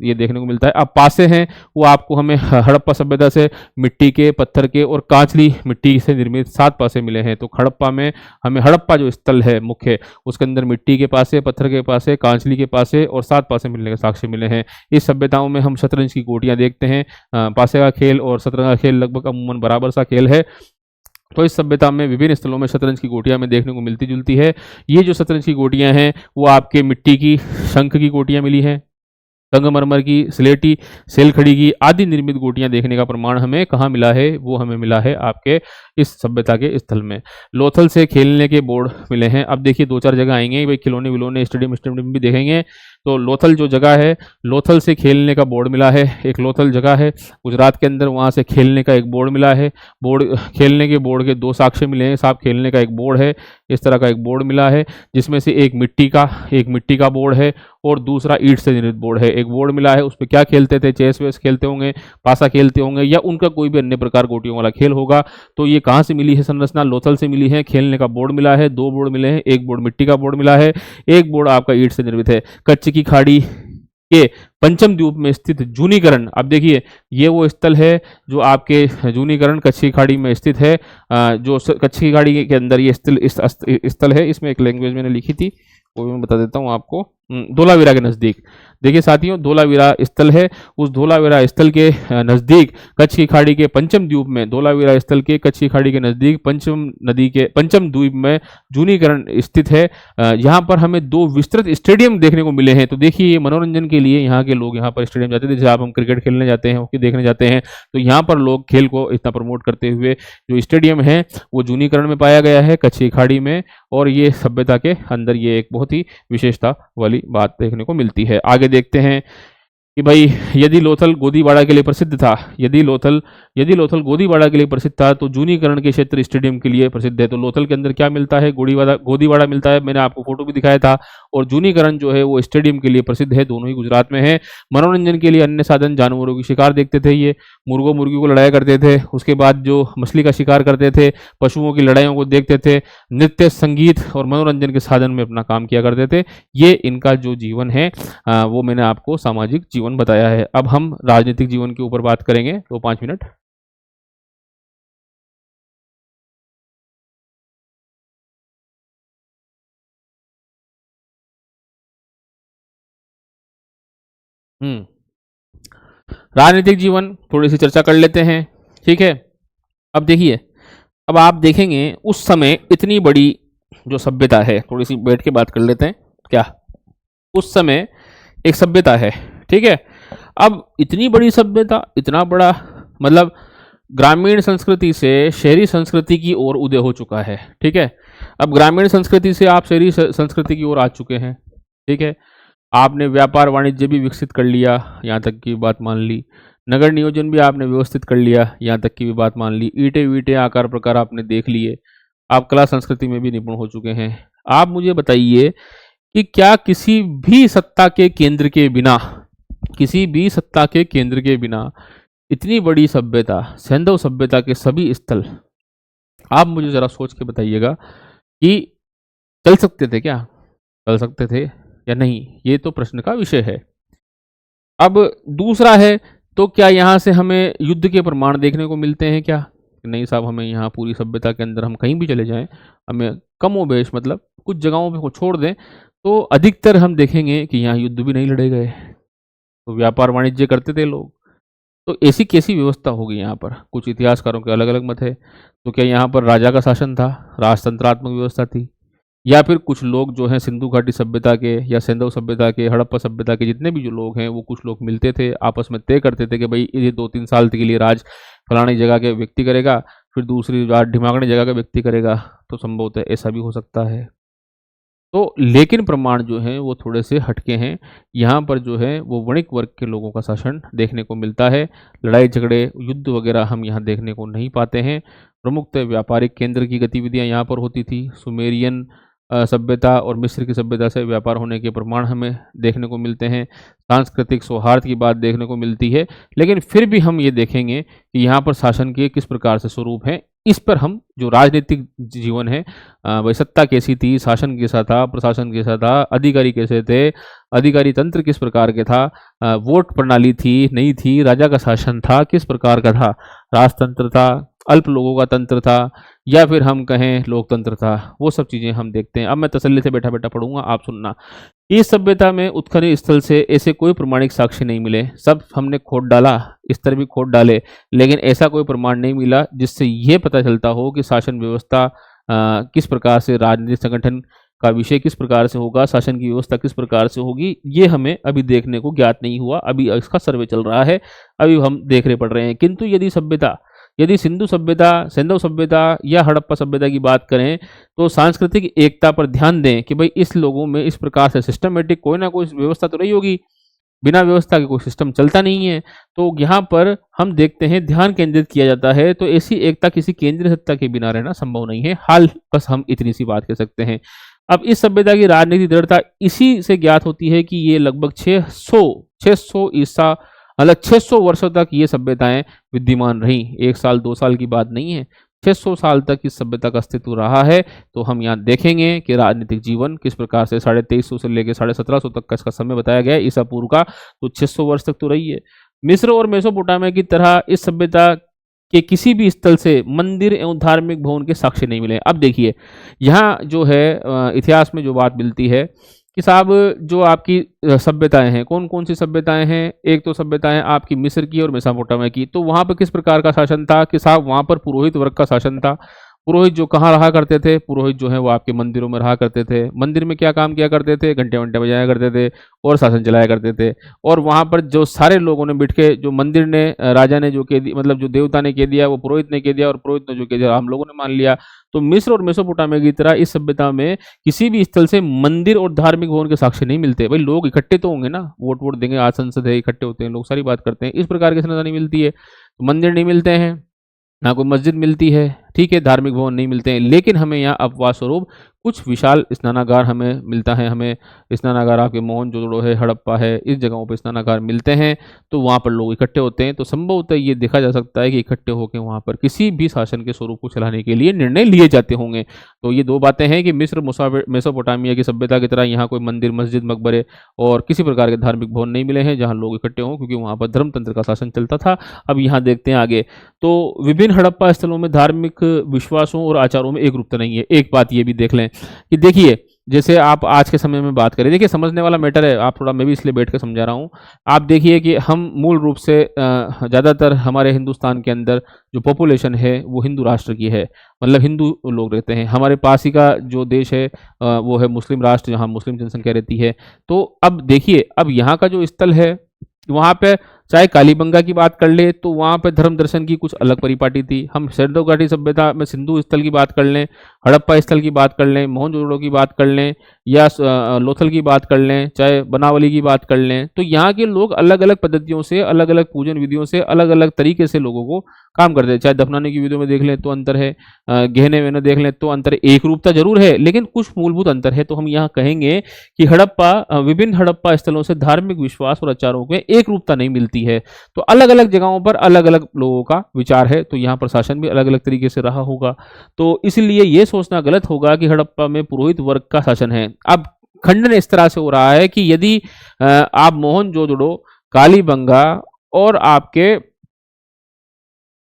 ये देखने को मिलता है। अब पासे हैं वो आपको हमें हड़प्पा सभ्यता से मिट्टी के, पत्थर के और कांचली मिट्टी से निर्मित 7 पासे मिले हैं। तो हड़प्पा में हमें, हड़प्पा जो स्थल है मुख्य, उसके अंदर मिट्टी के पासे, पत्थर के पासे, कांचली के पासे और 7 पासे मिलने के साक्ष्य मिले हैं। इस सभ्यताओं में हम शतरंज की गोटियां देखते हैं। पासे का खेल और शतरंज का खेल लगभग अमूमन बराबर सा खेल है। तो इस सभ्यता में विभिन्न स्थलों में शतरंज की गोटियां हमें देखने को मिलती जुलती है। ये जो शतरंज की गोटियां हैं वो आपके मिट्टी की, शंख की गोटियां मिली हैं, संगमरमर की, स्लेटी, सेलखड़ी की आदि निर्मित गोटियां देखने का प्रमाण हमें कहाँ मिला है, वो हमें मिला है आपके इस सभ्यता के स्थल में। लोथल से खेलने के बोर्ड मिले हैं। अब देखिए 2-4 जगह आएंगे भाई, खिलौने विलौने, स्टेडियम भी देखेंगे। तो लोथल जो जगह है, लोथल से खेलने का बोर्ड मिला है। एक लोथल जगह है गुजरात के अंदर, वहाँ से खेलने का एक बोर्ड मिला है। बोर्ड, खेलने के बोर्ड के 2 साक्ष्य मिले हैं। साहब खेलने का एक बोर्ड है, इस तरह का एक बोर्ड मिला है, जिसमें से एक मिट्टी का बोर्ड है और दूसरा ईंट से निर्मित बोर्ड है। एक बोर्ड मिला है, उस पर क्या खेलते थे, चेस वेस खेलते होंगे, पासा खेलते होंगे, या उनका कोई भी अन्य प्रकार गोटियों वाला खेल होगा। तो ये कहाँ से मिली है संरचना, लोथल से मिली है। खेलने का बोर्ड मिला है, 2 बोर्ड मिले हैं, एक बोर्ड मिट्टी का बोर्ड मिला है, एक बोर्ड आपका ईंट से निर्मित है। कच्छ की खाड़ी के पंचम द्वीप में स्थित जूनीकरण, अब देखिए ये वो स्थल है जो आपके जूनीकरण कच्छ की खाड़ी में स्थित है। जो कच्छ की खाड़ी के अंदर ये स्थल है, इसमें एक लैंग्वेज मैंने लिखी थी, वो भी मैं बता देता हूँ आपको। धोलावीरा के नज़दीक देखिए साथियों, धोलावीरा स्थल है। उस धोलावीरा स्थल के नज़दीक कच्छ की खाड़ी के पंचम द्वीप में, धोलावीरा स्थल के कच्छ की खाड़ी के नज़दीक पंचम द्वीप में जूनीकरण स्थित है। यहाँ पर हमें 2 विस्तृत स्टेडियम देखने को मिले हैं। तो देखिए ये मनोरंजन के लिए यहाँ के लोग यहाँ पर स्टेडियम जाते थे। जैसे आप हम क्रिकेट खेलने जाते हैं, हॉकी देखने जाते हैं, तो यहाँ पर लोग खेल को इतना प्रमोट करते हुए जो स्टेडियम है वो जूनीकरण में पाया गया है, कच्छ की खाड़ी में। और ये सभ्यता के अंदर ये एक बहुत ही विशेषता वाली बात देखने को मिलती है। आगे देखते हैं कि भाई यदि लोथल गोदीबाड़ा के लिए प्रसिद्ध था, यदि लोथल गोदीबाड़ा के लिए प्रसिद्ध था तो जूनीकरण के क्षेत्र स्टेडियम के लिए प्रसिद्ध है। तो लोथल के अंदर क्या मिलता है, गोदीबाड़ा मिलता है, मैंने आपको फोटो भी दिखाया था। और जूनीकरण जो है वो स्टेडियम के लिए प्रसिद्ध है, दोनों ही गुजरात में है। मनोरंजन के लिए अन्य साधन, जानवरों की शिकार देखते थे, ये मुर्गों मुर्गियों को लड़ाया करते थे, उसके बाद जो मछली का शिकार करते थे, पशुओं की लड़ाइयों को देखते थे, नृत्य, संगीत और मनोरंजन के साधन में अपना काम किया करते थे। ये इनका जो जीवन है वो मैंने आपको सामाजिक जीवन बताया है। अब हम राजनीतिक जीवन के ऊपर बात करेंगे, तो 5 मिनट। हम्म राजनीतिक जीवन थोड़ी सी चर्चा कर लेते हैं, ठीक है। अब देखिए, अब आप देखेंगे उस समय इतनी बड़ी जो सभ्यता है, थोड़ी सी बैठ के बात कर लेते हैं क्या। उस समय एक सभ्यता है, ठीक है। अब इतनी बड़ी सभ्यता, इतना बड़ा, मतलब ग्रामीण संस्कृति से शहरी संस्कृति की ओर उदय हो चुका है, ठीक है। अब ग्रामीण संस्कृति से आप शहरी संस्कृति की ओर आ चुके हैं, ठीक है। आपने व्यापार वाणिज्य भी विकसित कर लिया, यहाँ तक की बात मान ली। नगर नियोजन भी आपने व्यवस्थित कर लिया, यहाँ तक की भी बात मान ली। ईंटें वीटें आकार प्रकार आपने देख लिए। आप कला संस्कृति में भी निपुण हो चुके हैं। आप मुझे बताइए कि क्या किसी भी सत्ता के केंद्र के बिना, किसी भी सत्ता के केंद्र के बिना इतनी बड़ी सभ्यता, सैंधव सभ्यता के सभी स्थल, आप मुझे जरा सोच के बताइएगा कि चल सकते थे क्या, चल सकते थे या नहीं, ये तो प्रश्न का विषय है। अब दूसरा है, तो क्या यहाँ से हमें युद्ध के प्रमाण देखने को मिलते हैं क्या? नहीं साहब, हमें यहाँ पूरी सभ्यता के अंदर हम कहीं भी चले जाएं, हमें कमोबेश, मतलब कुछ जगहों पे को छोड़ दें तो अधिकतर हम देखेंगे कि यहाँ युद्ध भी नहीं लड़े गए, तो व्यापार वाणिज्य करते थे लोग। तो ऐसी कैसी व्यवस्था होगी यहाँ पर? कुछ इतिहासकारों के अलग अलग मत है। तो क्या यहाँ पर राजा का शासन था, राजतंत्रात्मक व्यवस्था थी, या फिर कुछ लोग जो हैं सिंधु घाटी सभ्यता के या सिंधु सभ्यता के, हड़प्पा सभ्यता के जितने भी जो लोग हैं, वो कुछ लोग मिलते थे, आपस में तय करते थे कि भाई ये 2-3 साल के लिए राज फलानी जगह के व्यक्ति करेगा, फिर दूसरी राज ढिमाकनी जगह का व्यक्ति करेगा। तो संभवतः ऐसा भी हो सकता है। तो लेकिन प्रमाण जो हैं वो थोड़े से हटके हैं। यहाँ पर जो है वो वणिक वर्ग के लोगों का शासन देखने को मिलता है। लड़ाई झगड़े, युद्ध वगैरह हम यहाँ देखने को नहीं पाते हैं। प्रमुखतः व्यापारिक केंद्र की गतिविधियाँ यहाँ पर होती थी। सुमेरियन सभ्यता और मिस्र की सभ्यता से व्यापार होने के प्रमाण हमें देखने को मिलते हैं। सांस्कृतिक सौहार्द की बात देखने को मिलती है। लेकिन फिर भी हम ये देखेंगे कि यहाँ पर शासन के किस प्रकार से स्वरूप हैं। इस पर हम जो राजनीतिक जीवन है, भाई सत्ता कैसी थी, शासन कैसा था, प्रशासन कैसा था, अधिकारी कैसे थे, अधिकारी तंत्र किस प्रकार के था, वोट प्रणाली थी नहीं थी, राजा का शासन था किस प्रकार का था, राजतंत्र था, अल्प लोगों का तंत्र था, या फिर हम कहें लोकतंत्र था, वो सब चीज़ें हम देखते हैं। अब मैं तसल्ली से बैठा बैठा पढ़ूंगा, आप सुनना। इस सभ्यता में उत्खनन स्थल से ऐसे कोई प्रमाणिक साक्ष्य नहीं मिले। सब हमने खोद डाला, इस तरह भी खोद डाले, लेकिन ऐसा कोई प्रमाण नहीं मिला जिससे ये पता चलता हो कि शासन व्यवस्था किस प्रकार से, राजनीतिक संगठन का विषय किस प्रकार से होगा, शासन की व्यवस्था किस प्रकार से होगी, ये हमें अभी देखने को ज्ञात नहीं हुआ। अभी इसका सर्वे चल रहा है, अभी हम देख रहे पड़ रहे हैं। किंतु यदि सिंधु सभ्यता, सिंधु सभ्यता या हड़प्पा सभ्यता की बात करें, तो सांस्कृतिक एकता पर ध्यान दें कि भाई इस लोगों में इस प्रकार से सिस्टमेटिक कोई ना कोई व्यवस्था तो रही होगी। बिना व्यवस्था के कोई सिस्टम चलता नहीं है। तो यहाँ पर हम देखते हैं ध्यान केंद्रित किया जाता है, तो ऐसी एकता किसी केंद्रीय सत्ता के बिना रहना संभव नहीं है। हाल बस हम इतनी सी बात कह सकते हैं। अब इस सभ्यता की राजनीतिक दृढ़ता इसी से ज्ञात होती है कि ये लगभग 600 ईसा, मतलब 600 वर्षों तक ये सभ्यताएं विद्यमान रही। 1 साल 2 साल की बात नहीं है, 600 साल तक इस सभ्यता का अस्तित्व रहा है। तो हम यहाँ देखेंगे कि राजनीतिक जीवन किस प्रकार से 2350 से लेकर 1750 तक का इसका समय बताया गया है, ईसा पूर्व का, तो 600 वर्ष तक तो रही है। मिस्र और मेसोपोटामिया की तरह इस सभ्यता के किसी भी स्थल से मंदिर एवं धार्मिक भवन के साक्ष्य नहीं मिले। अब देखिए यहाँ जो है इतिहास में जो बात मिलती है कि साहब जो आपकी सभ्यताएं हैं, कौन कौन सी सभ्यताएं हैं? एक तो सभ्यताएं आपकी मिस्र की और मेसोपोटामिया की। तो वहाँ पर किस प्रकार का शासन था कि साहब वहाँ पर पुरोहित वर्ग का शासन था। पुरोहित जो कहाँ रहा करते थे? पुरोहित जो है वो आपके मंदिरों में रहा करते थे। मंदिर में क्या काम किया करते थे? घंटे वंटे बजाया करते थे और शासन चलाया करते थे। और वहाँ पर जो सारे लोगों ने बैठ के, जो मंदिर ने, राजा ने जो कह दिया, मतलब जो देवता ने कह दिया वो पुरोहित ने कह दिया, और पुरोहित ने जो कह दिया हम लोगों ने मान लिया। तो मिस्र और मेसोपोटामिया की तरह इस सभ्यता में किसी भी स्थल से मंदिर और धार्मिक भवन के साक्ष्य नहीं मिलते। भाई लोग इकट्ठे तो होंगे ना, वोट वोट देंगे, आज संसद है, इकट्ठे होते हैं लोग, सारी बात करते हैं। इस प्रकार की संरचना नहीं मिलती है। तो मंदिर नहीं मिलते हैं, ना कोई मस्जिद मिलती है, ठीक है, धार्मिक भवन नहीं मिलते हैं। लेकिन हमें यहाँ अपवाद स्वरूप कुछ विशाल स्नानागार हमें मिलता है। हमें स्नानागार आपके मोहनजोदड़ो है, हड़प्पा है, इस जगहों पर स्नानागार मिलते हैं। तो वहाँ पर लोग इकट्ठे होते हैं। तो संभवतः ये देखा जा सकता है कि इकट्ठे होकर वहाँ पर किसी भी शासन के स्वरूप को चलाने के लिए निर्णय लिए जाते होंगे। तो ये दो बातें हैं कि मिस्र मेसोपोटामिया की सभ्यता की तरह यहाँ कोई मंदिर, मस्जिद, मकबरे और किसी प्रकार के धार्मिक भवन नहीं मिले हैं जहाँ लोग इकट्ठे हों, क्योंकि वहाँ पर धर्मतंत्र का शासन चलता था। अब यहाँ देखते हैं आगे, तो विभिन्न हड़प्पा स्थलों में धार्मिक विश्वासों और आचारों में एक रूपता नहीं है। एक बात ये भी देख लें कि देखिए, जैसे आप आज के समय में बात करें, देखिए समझने वाला मैटर है, आप थोड़ा, मैं भी इसलिए बैठ कर समझा रहा हूँ। आप देखिए कि हम मूल रूप से ज़्यादातर हमारे हिंदुस्तान के अंदर जो पॉपुलेशन है वो हिंदू राष्ट्र की है, मतलब हिंदू लोग रहते हैं। हमारे पास ही का जो देश है वो है मुस्लिम राष्ट्र, जहाँ मुस्लिम जनसंख्या रहती है। तो अब देखिए, अब यहाँ का जो स्थल है वहाँ पे चाहे कालीबंगा की बात कर ले तो वहाँ पे धर्म दर्शन की कुछ अलग परिपाटी थी। हम सिंधु घाटी सभ्यता में सिंधु स्थल की बात कर लें, हड़प्पा स्थल की बात कर लें, मोहनजोदड़ो की बात कर लें, या लोथल की बात कर लें, चाहे बनावली की बात कर लें, तो यहाँ के लोग अलग अलग पद्धतियों से, अलग अलग पूजन विधियों से, अलग अलग तरीके से लोगों को काम करते हैं। चाहे दफनाने की विधियों में देख लें तो अंतर है, गहने वहने देख लें तो अंतर, एक रूपता जरूर है लेकिन कुछ मूलभूत अंतर है। तो हम यहाँ कहेंगे कि विभिन्न हड़प्पा स्थलों से धार्मिक विश्वास और आचारों के एक रूपता नहीं मिलती है। तो अलग अलग जगहों पर अलग अलग लोगों का विचार है, तो यहाँ प्रशासन भी अलग अलग तरीके से रहा होगा। तो इसलिए ये सोचना गलत होगा कि हड़प्पा में पुरोहित वर्ग का शासन है। अब खंडन इस तरह से हो रहा है कि यदि आप मोहनजोदड़ो, कालीबंगा और आपके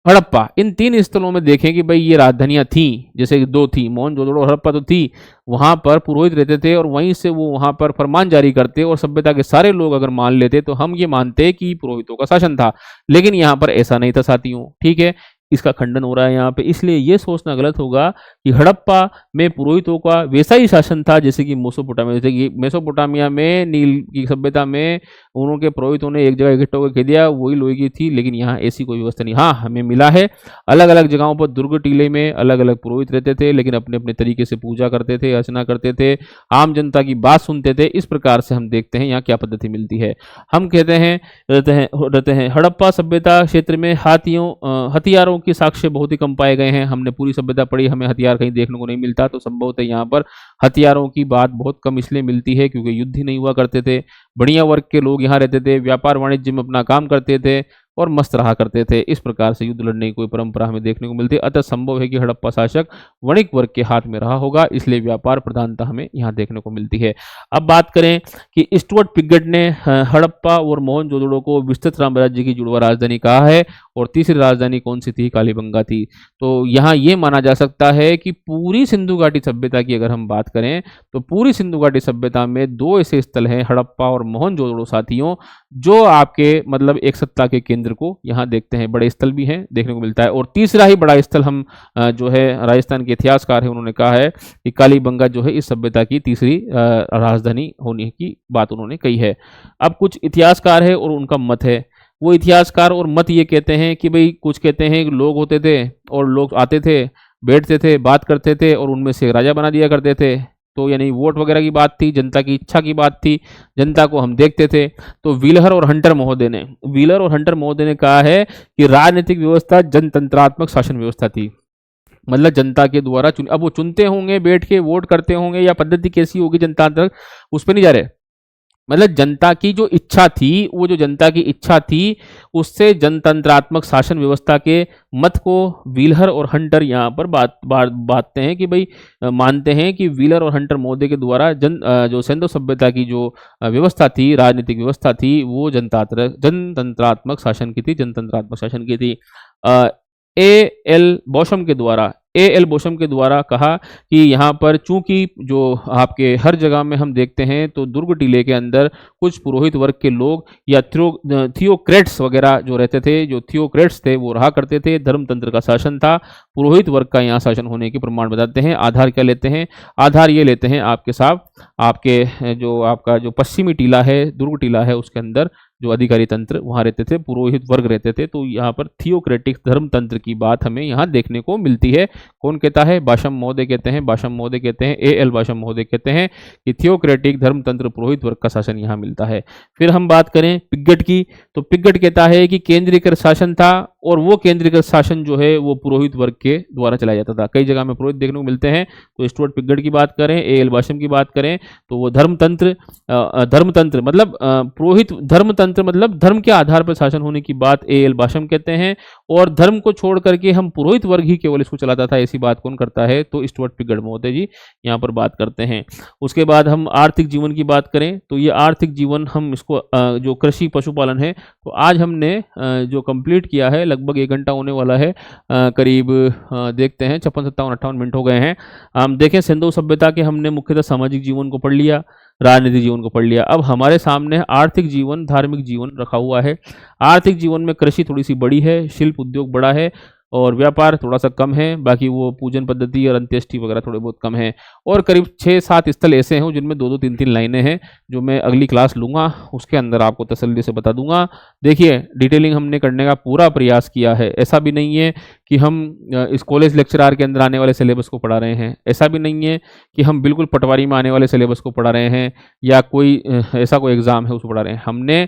हड़प्पा, इन 3 स्थलों में देखें कि भाई ये राजधानियाँ थीं, जैसे कि 2 थी, मोहनजोदड़ो और हड़प्पा तो थी, वहाँ पर पुरोहित रहते थे और वहीं से वो वहाँ पर फरमान जारी करते और सभ्यता के सारे लोग अगर मान लेते तो हम ये मानते कि पुरोहितों का शासन था। लेकिन यहाँ पर ऐसा नहीं था साथियों, ठीक है? इसका खंडन हो रहा है यहाँ पे, इसलिए ये सोचना गलत होगा कि हड़प्पा में पुरोहितों का वैसा ही शासन था जैसे कि मेसोपोटामिया, जैसे कि मेसोपोटामिया में नील की सभ्यता में उनके पुरोहितों ने एक जगह इकट्ठा होकर कह दिया वही लोहे की थी, लेकिन यहाँ ऐसी कोई व्यवस्था नहीं। हाँ, हमें मिला है अलग अलग जगहों पर दुर्ग टीले में अलग अलग पुरोहित रहते थे, लेकिन अपने अपने तरीके से पूजा करते थे, अर्चना करते थे, आम जनता की बात सुनते थे। इस प्रकार से हम देखते हैं यहाँ क्या पद्धति मिलती है। हम कहते हैं रहते हैं हड़प्पा सभ्यता क्षेत्र में हथियारों के साक्ष्य बहुत ही कम पाए गए हैं। हमने पूरी सभ्यता पढ़ी, हमें हथियार कहीं देखने को नहीं मिलता, तो संभवतः यहाँ पर हथियारों की बात बहुत कम इसलिए मिलती है क्योंकि युद्ध ही नहीं हुआ करते थे। बढ़िया वर्ग के लोग यहाँ रहते थे, व्यापार वाणिज्य में अपना काम करते थे और मस्त रहा करते थे। इस प्रकार से युद्ध लड़ने की कोई परंपरा हमें देखने को मिलती है। अतः संभव है कि हड़प्पा शासक वणिक वर्ग के हाथ में रहा होगा, इसलिए व्यापार प्रधानता हमें यहाँ देखने को मिलती है। अब बात करें कि स्टुअर्ट पिगट ने हड़प्पा और मोहनजोदड़ो को विस्तृत साम्राज्य की जुड़वा राजधानी कहा है और तीसरी राजधानी कौन सी थी? कालीबंगा थी। तो यहाँ ये माना जा सकता है कि पूरी सिंधु घाटी सभ्यता की अगर हम बात करें तो पूरी सिंधु घाटी सभ्यता में 2 ऐसे स्थल हैं, हड़प्पा और मोहनजोदड़ो साथियों, जो आपके मतलब एक सत्ता के केंद्र को यहाँ देखते हैं। बड़े स्थल भी हैं, देखने को मिलता है। और तीसरा ही बड़ा स्थल हम जो है राजस्थान के इतिहासकार है उन्होंने कहा है कि कालीबंगा जो है इस सभ्यता की तीसरी राजधानी होने की बात उन्होंने कही है। अब कुछ इतिहासकार है और उनका मत है। वो इतिहासकार और मत ये कहते हैं कि भाई कुछ कहते हैं कि लोग होते थे और लोग आते थे, बैठते थे, बात करते थे और उनमें से राजा बना दिया करते थे। तो यानी वोट वगैरह की बात थी, जनता की इच्छा की बात थी, जनता को हम देखते थे। तो व्हीलर और हंटर महोदय ने कहा है कि राजनीतिक व्यवस्था जनतंत्रात्मक शासन व्यवस्था थी। मतलब जनता के द्वारा अब वो चुनते होंगे, बैठ के वोट करते होंगे, या पद्धति कैसी होगी जनता तक उस पर नहीं जा रहे। मतलब जनता की जो इच्छा थी, वो जो जनता की इच्छा थी उससे जनतंत्रात्मक शासन व्यवस्था के मत को व्हीलर और हंटर यहाँ पर बातते हैं कि भाई मानते हैं कि व्हीलर और हंटर महोदय के द्वारा जो सिंधु सभ्यता की जो व्यवस्था थी, राजनीतिक व्यवस्था थी, वो जनतंत्रात्मक शासन की थी, जनतंत्रात्मक शासन की थी। ए एल बोशम के द्वारा कहा कि यहाँ पर चूंकि जो आपके हर जगह में हम देखते हैं तो दुर्ग टीले के अंदर कुछ पुरोहित वर्ग के लोग या थियोक्रेट्स वगैरह जो रहते थे, जो थियोक्रेट्स थे वो रहा करते थे। धर्मतंत्र का शासन था, पुरोहित वर्ग का यहाँ शासन होने के प्रमाण बताते हैं। आधार क्या लेते हैं? आधार ये लेते हैं आपके साथ, आपके जो आपका जो पश्चिमी टीला है, दुर्ग टीला है, उसके अंदर जो अधिकारी तंत्र वहाँ रहते थे, पुरोहित वर्ग रहते थे। तो यहाँ पर थियोक्रेटिक धर्म तंत्र की बात हमें यहाँ देखने को मिलती है। कौन कहता है? बाशम महोदय कहते हैं, ए एल बाशम महोदय कहते हैं कि थियोक्रेटिक धर्म तंत्र पुरोहित वर्ग का शासन यहाँ मिलता है। फिर हम बात करें पिगट की, तो पिगट कहता है कि केंद्रीकृत शासन था और वो केंद्रीकृत शासन जो है वो पुरोहित वर्ग के द्वारा चलाया जाता था। कई जगह में पुरोहित देखने को मिलते हैं। तो स्टुअर्ट पिगट की बात करें, ए एल बाशम की बात करें, तो वो धर्मतंत्र मतलब पुरोहित धर्मतंत्र मतलब धर्म के आधार पर शासन होने की बात ए एल बाशम कहते हैं। और धर्म को छोड़ करके हम पुरोहित वर्ग ही केवल इसको चलाता था, ऐसी बात कौन करता है? तो स्टुअर्ट पिगट महोदय जी यहाँ पर बात करते हैं। उसके बाद हम आर्थिक जीवन की बात करें तो ये आर्थिक जीवन हम इसको जो कृषि पशुपालन है, तो आज हमने जो कंप्लीट किया है लगभग 1 घंटा होने वाला है, करीब देखते हैं 56, 57, 58 मिनट हो गए हैं। हम देखें सिंधु सभ्यता के हमने मुख्यतः सामाजिक जीवन को पढ़ लिया, राजनीतिक जीवन को पढ़ लिया। अब हमारे सामने आर्थिक जीवन, धार्मिक जीवन रखा हुआ है। आर्थिक जीवन में कृषि थोड़ी सी बड़ी है, शिल्प उद्योग बड़ा है और व्यापार थोड़ा सा कम है। बाकी वो पूजन पद्धति और अंत्येष्टि वगैरह थोड़े बहुत कम है। और करीब 6-7 स्थल ऐसे हैं जिनमें 2-2, 3-3 लाइनें हैं, जो मैं अगली क्लास लूँगा उसके अंदर आपको तसल्ली से बता दूंगा। देखिए डिटेलिंग हमने करने का पूरा प्रयास किया है। ऐसा भी नहीं है कि हम इस कॉलेज लेक्चरार के अंदर आने वाले सिलेबस को पढ़ा रहे हैं, ऐसा भी नहीं है कि हम बिल्कुल पटवारी में आने वाले सिलेबस को पढ़ा रहे हैं या कोई ऐसा कोई एग्ज़ाम है उसको पढ़ा रहे हैं। हमने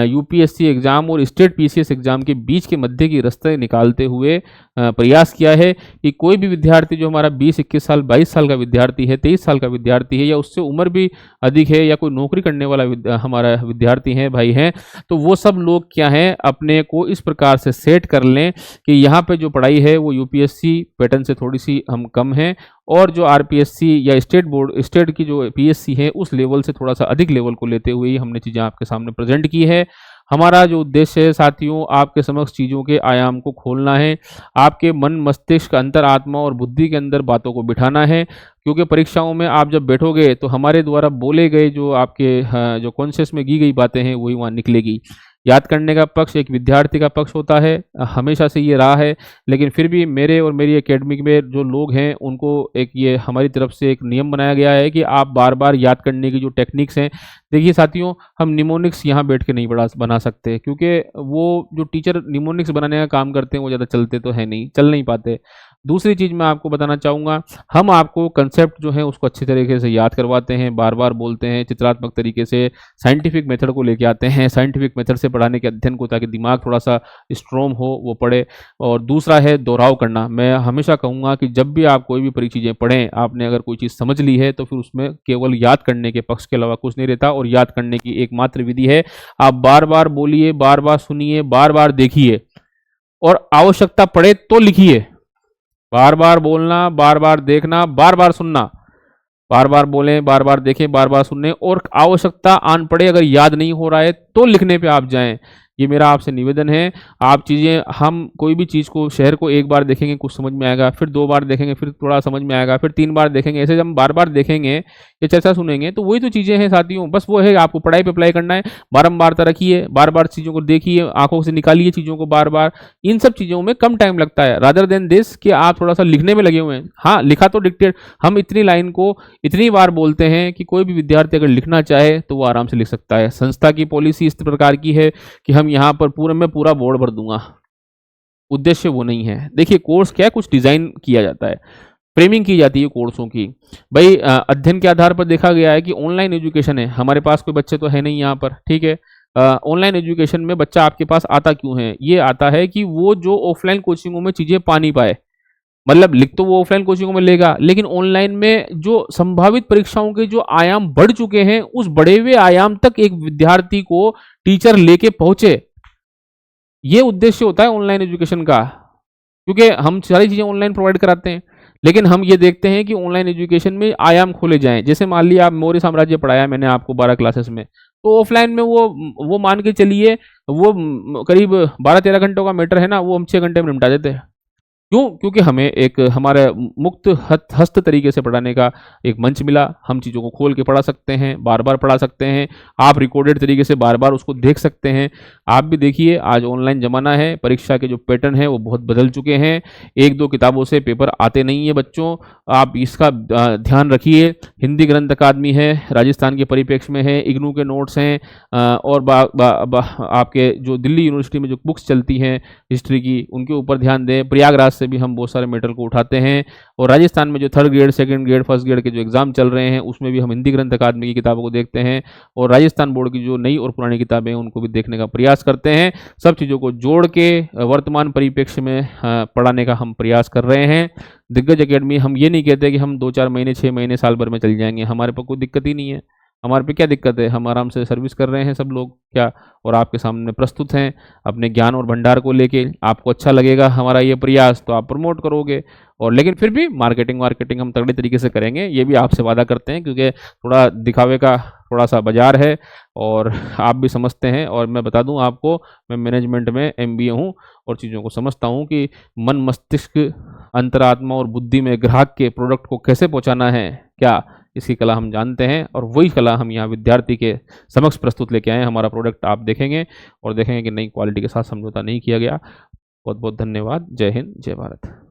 यूपीएससी एग्ज़ाम और स्टेट पीसीएस एग्ज़ाम के बीच के मध्य की रास्ते निकालते हुए प्रयास किया है कि कोई भी विद्यार्थी जो हमारा 20-21 साल 22 साल का विद्यार्थी है, 23 साल का विद्यार्थी है या उससे उम्र भी अधिक है या कोई नौकरी करने वाला हमारा विद्यार्थी है, भाई हैं, तो वो सब लोग क्या हैं अपने को इस प्रकार से सेट कर लें कि यहाँ पे जो पढ़ाई है वो यूपीएससी पैटर्न से थोड़ी सी हम कम है और जो आरपीएससी या स्टेट की जो पीएससी है उस लेवल से थोड़ा सा अधिक लेवल को लेते हुए ही हमने चीज़ें आपके सामने प्रेजेंट की है। हमारा जो उद्देश्य है साथियों, आपके समक्ष चीज़ों के आयाम को खोलना है, आपके मन मस्तिष्क अंतरात्मा और बुद्धि के अंदर बातों को बिठाना है, क्योंकि परीक्षाओं में आप जब बैठोगे तो हमारे द्वारा बोले गए जो आपके जो कॉन्शियस में की गई बातें हैं वही वहाँ निकलेगी। याद करने का पक्ष एक विद्यार्थी का पक्ष होता है, हमेशा से ये रहा है, लेकिन फिर भी मेरे और मेरी एकेडमी में जो लोग हैं उनको एक ये हमारी तरफ से एक नियम बनाया गया है कि आप बार बार याद करने की जो टेक्निक्स हैं, देखिए साथियों, हम निमोनिक्स यहाँ बैठ के नहीं बना सकते, क्योंकि वो जो टीचर निमोनिक्स बनाने का काम करते हैं वो ज़्यादा चलते तो है नहीं, चल नहीं पाते। दूसरी चीज़ मैं आपको बताना चाहूँगा, हम आपको कंसेप्ट जो है उसको अच्छी तरीके से याद करवाते हैं, बार बार बोलते हैं, चित्रात्मक तरीके से साइंटिफिक मेथड को लेके आते हैं, साइंटिफिक मेथड से पढ़ाने के अध्ययन को, ताकि दिमाग थोड़ा सा स्ट्रॉन्ग हो, वो पढ़े। और दूसरा है दोहराव करना। मैं हमेशा कहूँगा कि जब भी आप कोई भी परी चीज़ें पढ़ें, आपने अगर कोई चीज़ समझ ली है तो फिर उसमें केवल याद करने के पक्ष के अलावा कुछ नहीं रहता, और याद करने की एकमात्र विधि है, आप बार बार बोलिए, बार बार सुनिए, बार बार देखिए, और आवश्यकता पड़े तो लिखिए। बार बार बोलना, बार बार देखना, बार बार सुनना, बार बार बोलें, बार बार देखें, बार बार सुनें, और आवश्यकता आन पड़े, अगर याद नहीं हो रहा है तो लिखने पे आप जाएं। ये मेरा आपसे निवेदन है। आप चीज़ें, हम कोई भी चीज़ को, शहर को एक बार देखेंगे कुछ समझ में आएगा, फिर 2 बार देखेंगे फिर थोड़ा समझ में आएगा, फिर 3 बार देखेंगे, ऐसे जब हम बार बार देखेंगे या चर्चा सुनेंगे तो वही तो चीज़ें हैं साथियों। बस वो है, आपको पढ़ाई पे अप्लाई करना है, बारंबारता रखिए, बार बार चीज़ों को देखिए, आंखों से निकालिए चीज़ों को बार बार। इन सब चीज़ों में कम टाइम लगता है, रादर देन दिस कि आप थोड़ा सा लिखने में लगे हुए हैं। हाँ, लिखा तो डिक्टेट, हम इतनी लाइन को इतनी बार बोलते हैं कि कोई भी विद्यार्थी अगर लिखना चाहे तो वो आराम से लिख सकता है। संस्था की पॉलिसी इस प्रकार की है कि हम यहाँ पर पूरे में पूरा बोर्ड भर दूंगा, उद्देश्य वो नहीं है। देखिए कोर्स क्या है, कुछ डिजाइन किया जाता है, फ्रेमिंग की जाती है कोर्सों की। भाई अध्ययन के आधार पर देखा गया है कि ऑनलाइन एजुकेशन है, हमारे पास कोई बच्चे तो है नहीं यहाँ पर, ठीक है। ऑनलाइन एजुकेशन में बच्चा आपके पास आता क्यों है? ये आता है कि वो जो ऑफलाइन कोचिंगों में चीजें पा नहीं पाए, मतलब लिख तो वो ऑफलाइन कोचिंगों में लेगा, लेकिन ऑनलाइन में जो संभावित परीक्षाओं के जो आयाम बढ़ चुके हैं, उस बढ़े हुए आयाम तक एक विद्यार्थी को टीचर लेके पहुंचे, ये उद्देश्य होता है ऑनलाइन एजुकेशन का। क्योंकि हम सारी चीज़ें ऑनलाइन प्रोवाइड कराते हैं, लेकिन हम ये देखते हैं कि ऑनलाइन एजुकेशन में आयाम खोले जाएं। जैसे मान लिया आप मौर्य साम्राज्य पढ़ाया मैंने आपको 12 क्लासेस में, तो ऑफलाइन में वो मान के चलिए, वो करीब 12-13 घंटों का मैटर है ना, वो हम 6 घंटे में निपटा देते हैं। क्यों? क्योंकि हमें एक हमारे मुक्त हस्त तरीके से पढ़ाने का एक मंच मिला, हम चीज़ों को खोल के पढ़ा सकते हैं, बार बार पढ़ा सकते हैं, आप रिकॉर्डेड तरीके से बार बार उसको देख सकते हैं। आप भी देखिए, आज ऑनलाइन ज़माना है, परीक्षा के जो पैटर्न है वो बहुत बदल चुके हैं, 1-2 किताबों से पेपर आते नहीं है बच्चों, आप इसका ध्यान रखिए। हिंदी ग्रंथ अकादमी है, राजस्थान के परिप्रेक्ष्य में है, इग्नू के नोट्स हैं, और आपके जो दिल्ली यूनिवर्सिटी में जो बुक्स चलती हैं हिस्ट्री की, उनके ऊपर ध्यान दें। प्रयागराज से भी हम बहुत सारे मैटर को उठाते हैं, और राजस्थान में जो 3rd grade, 2nd grade, 1st grade के जो एग्जाम चल रहे हैं उसमें भी हम हिंदी ग्रंथ अकादमी की किताबों को देखते हैं, और राजस्थान बोर्ड की जो नई और पुरानी किताबें हैं उनको भी देखने का प्रयास करते हैं। सब चीज़ों को जोड़ के वर्तमान परिप्रेक्ष्य में पढ़ाने का हम प्रयास कर रहे हैं। दिग्गज एकेडमी, हम ये नहीं कहते कि हम 2-4 महीने, 6 महीने, साल भर में चल जाएंगे, हमारे पर कोई दिक्कत ही नहीं है। हमारे पे क्या दिक्कत है? हम आराम से सर्विस कर रहे हैं सब लोग क्या, और आपके सामने प्रस्तुत हैं अपने ज्ञान और भंडार को लेके। आपको अच्छा लगेगा हमारा ये प्रयास तो आप प्रमोट करोगे, और लेकिन फिर भी मार्केटिंग हम तगड़े तरीके से करेंगे, ये भी आपसे वादा करते हैं, क्योंकि थोड़ा दिखावे का थोड़ा सा बाजार है और आप भी समझते हैं। और मैं बता दूं आपको, मैं मैनेजमेंट में MBA हूं और चीज़ों को समझता हूं कि मन मस्तिष्क अंतरात्मा और बुद्धि में ग्राहक के प्रोडक्ट को कैसे पहुंचाना है, क्या इसकी कला हम जानते हैं, और वही कला हम यहाँ विद्यार्थी के समक्ष प्रस्तुत लेके आए हैं। हमारा प्रोडक्ट आप देखेंगे और देखेंगे कि नई क्वालिटी के साथ समझौता नहीं किया गया। बहुत बहुत धन्यवाद। जय हिंद, जय भारत।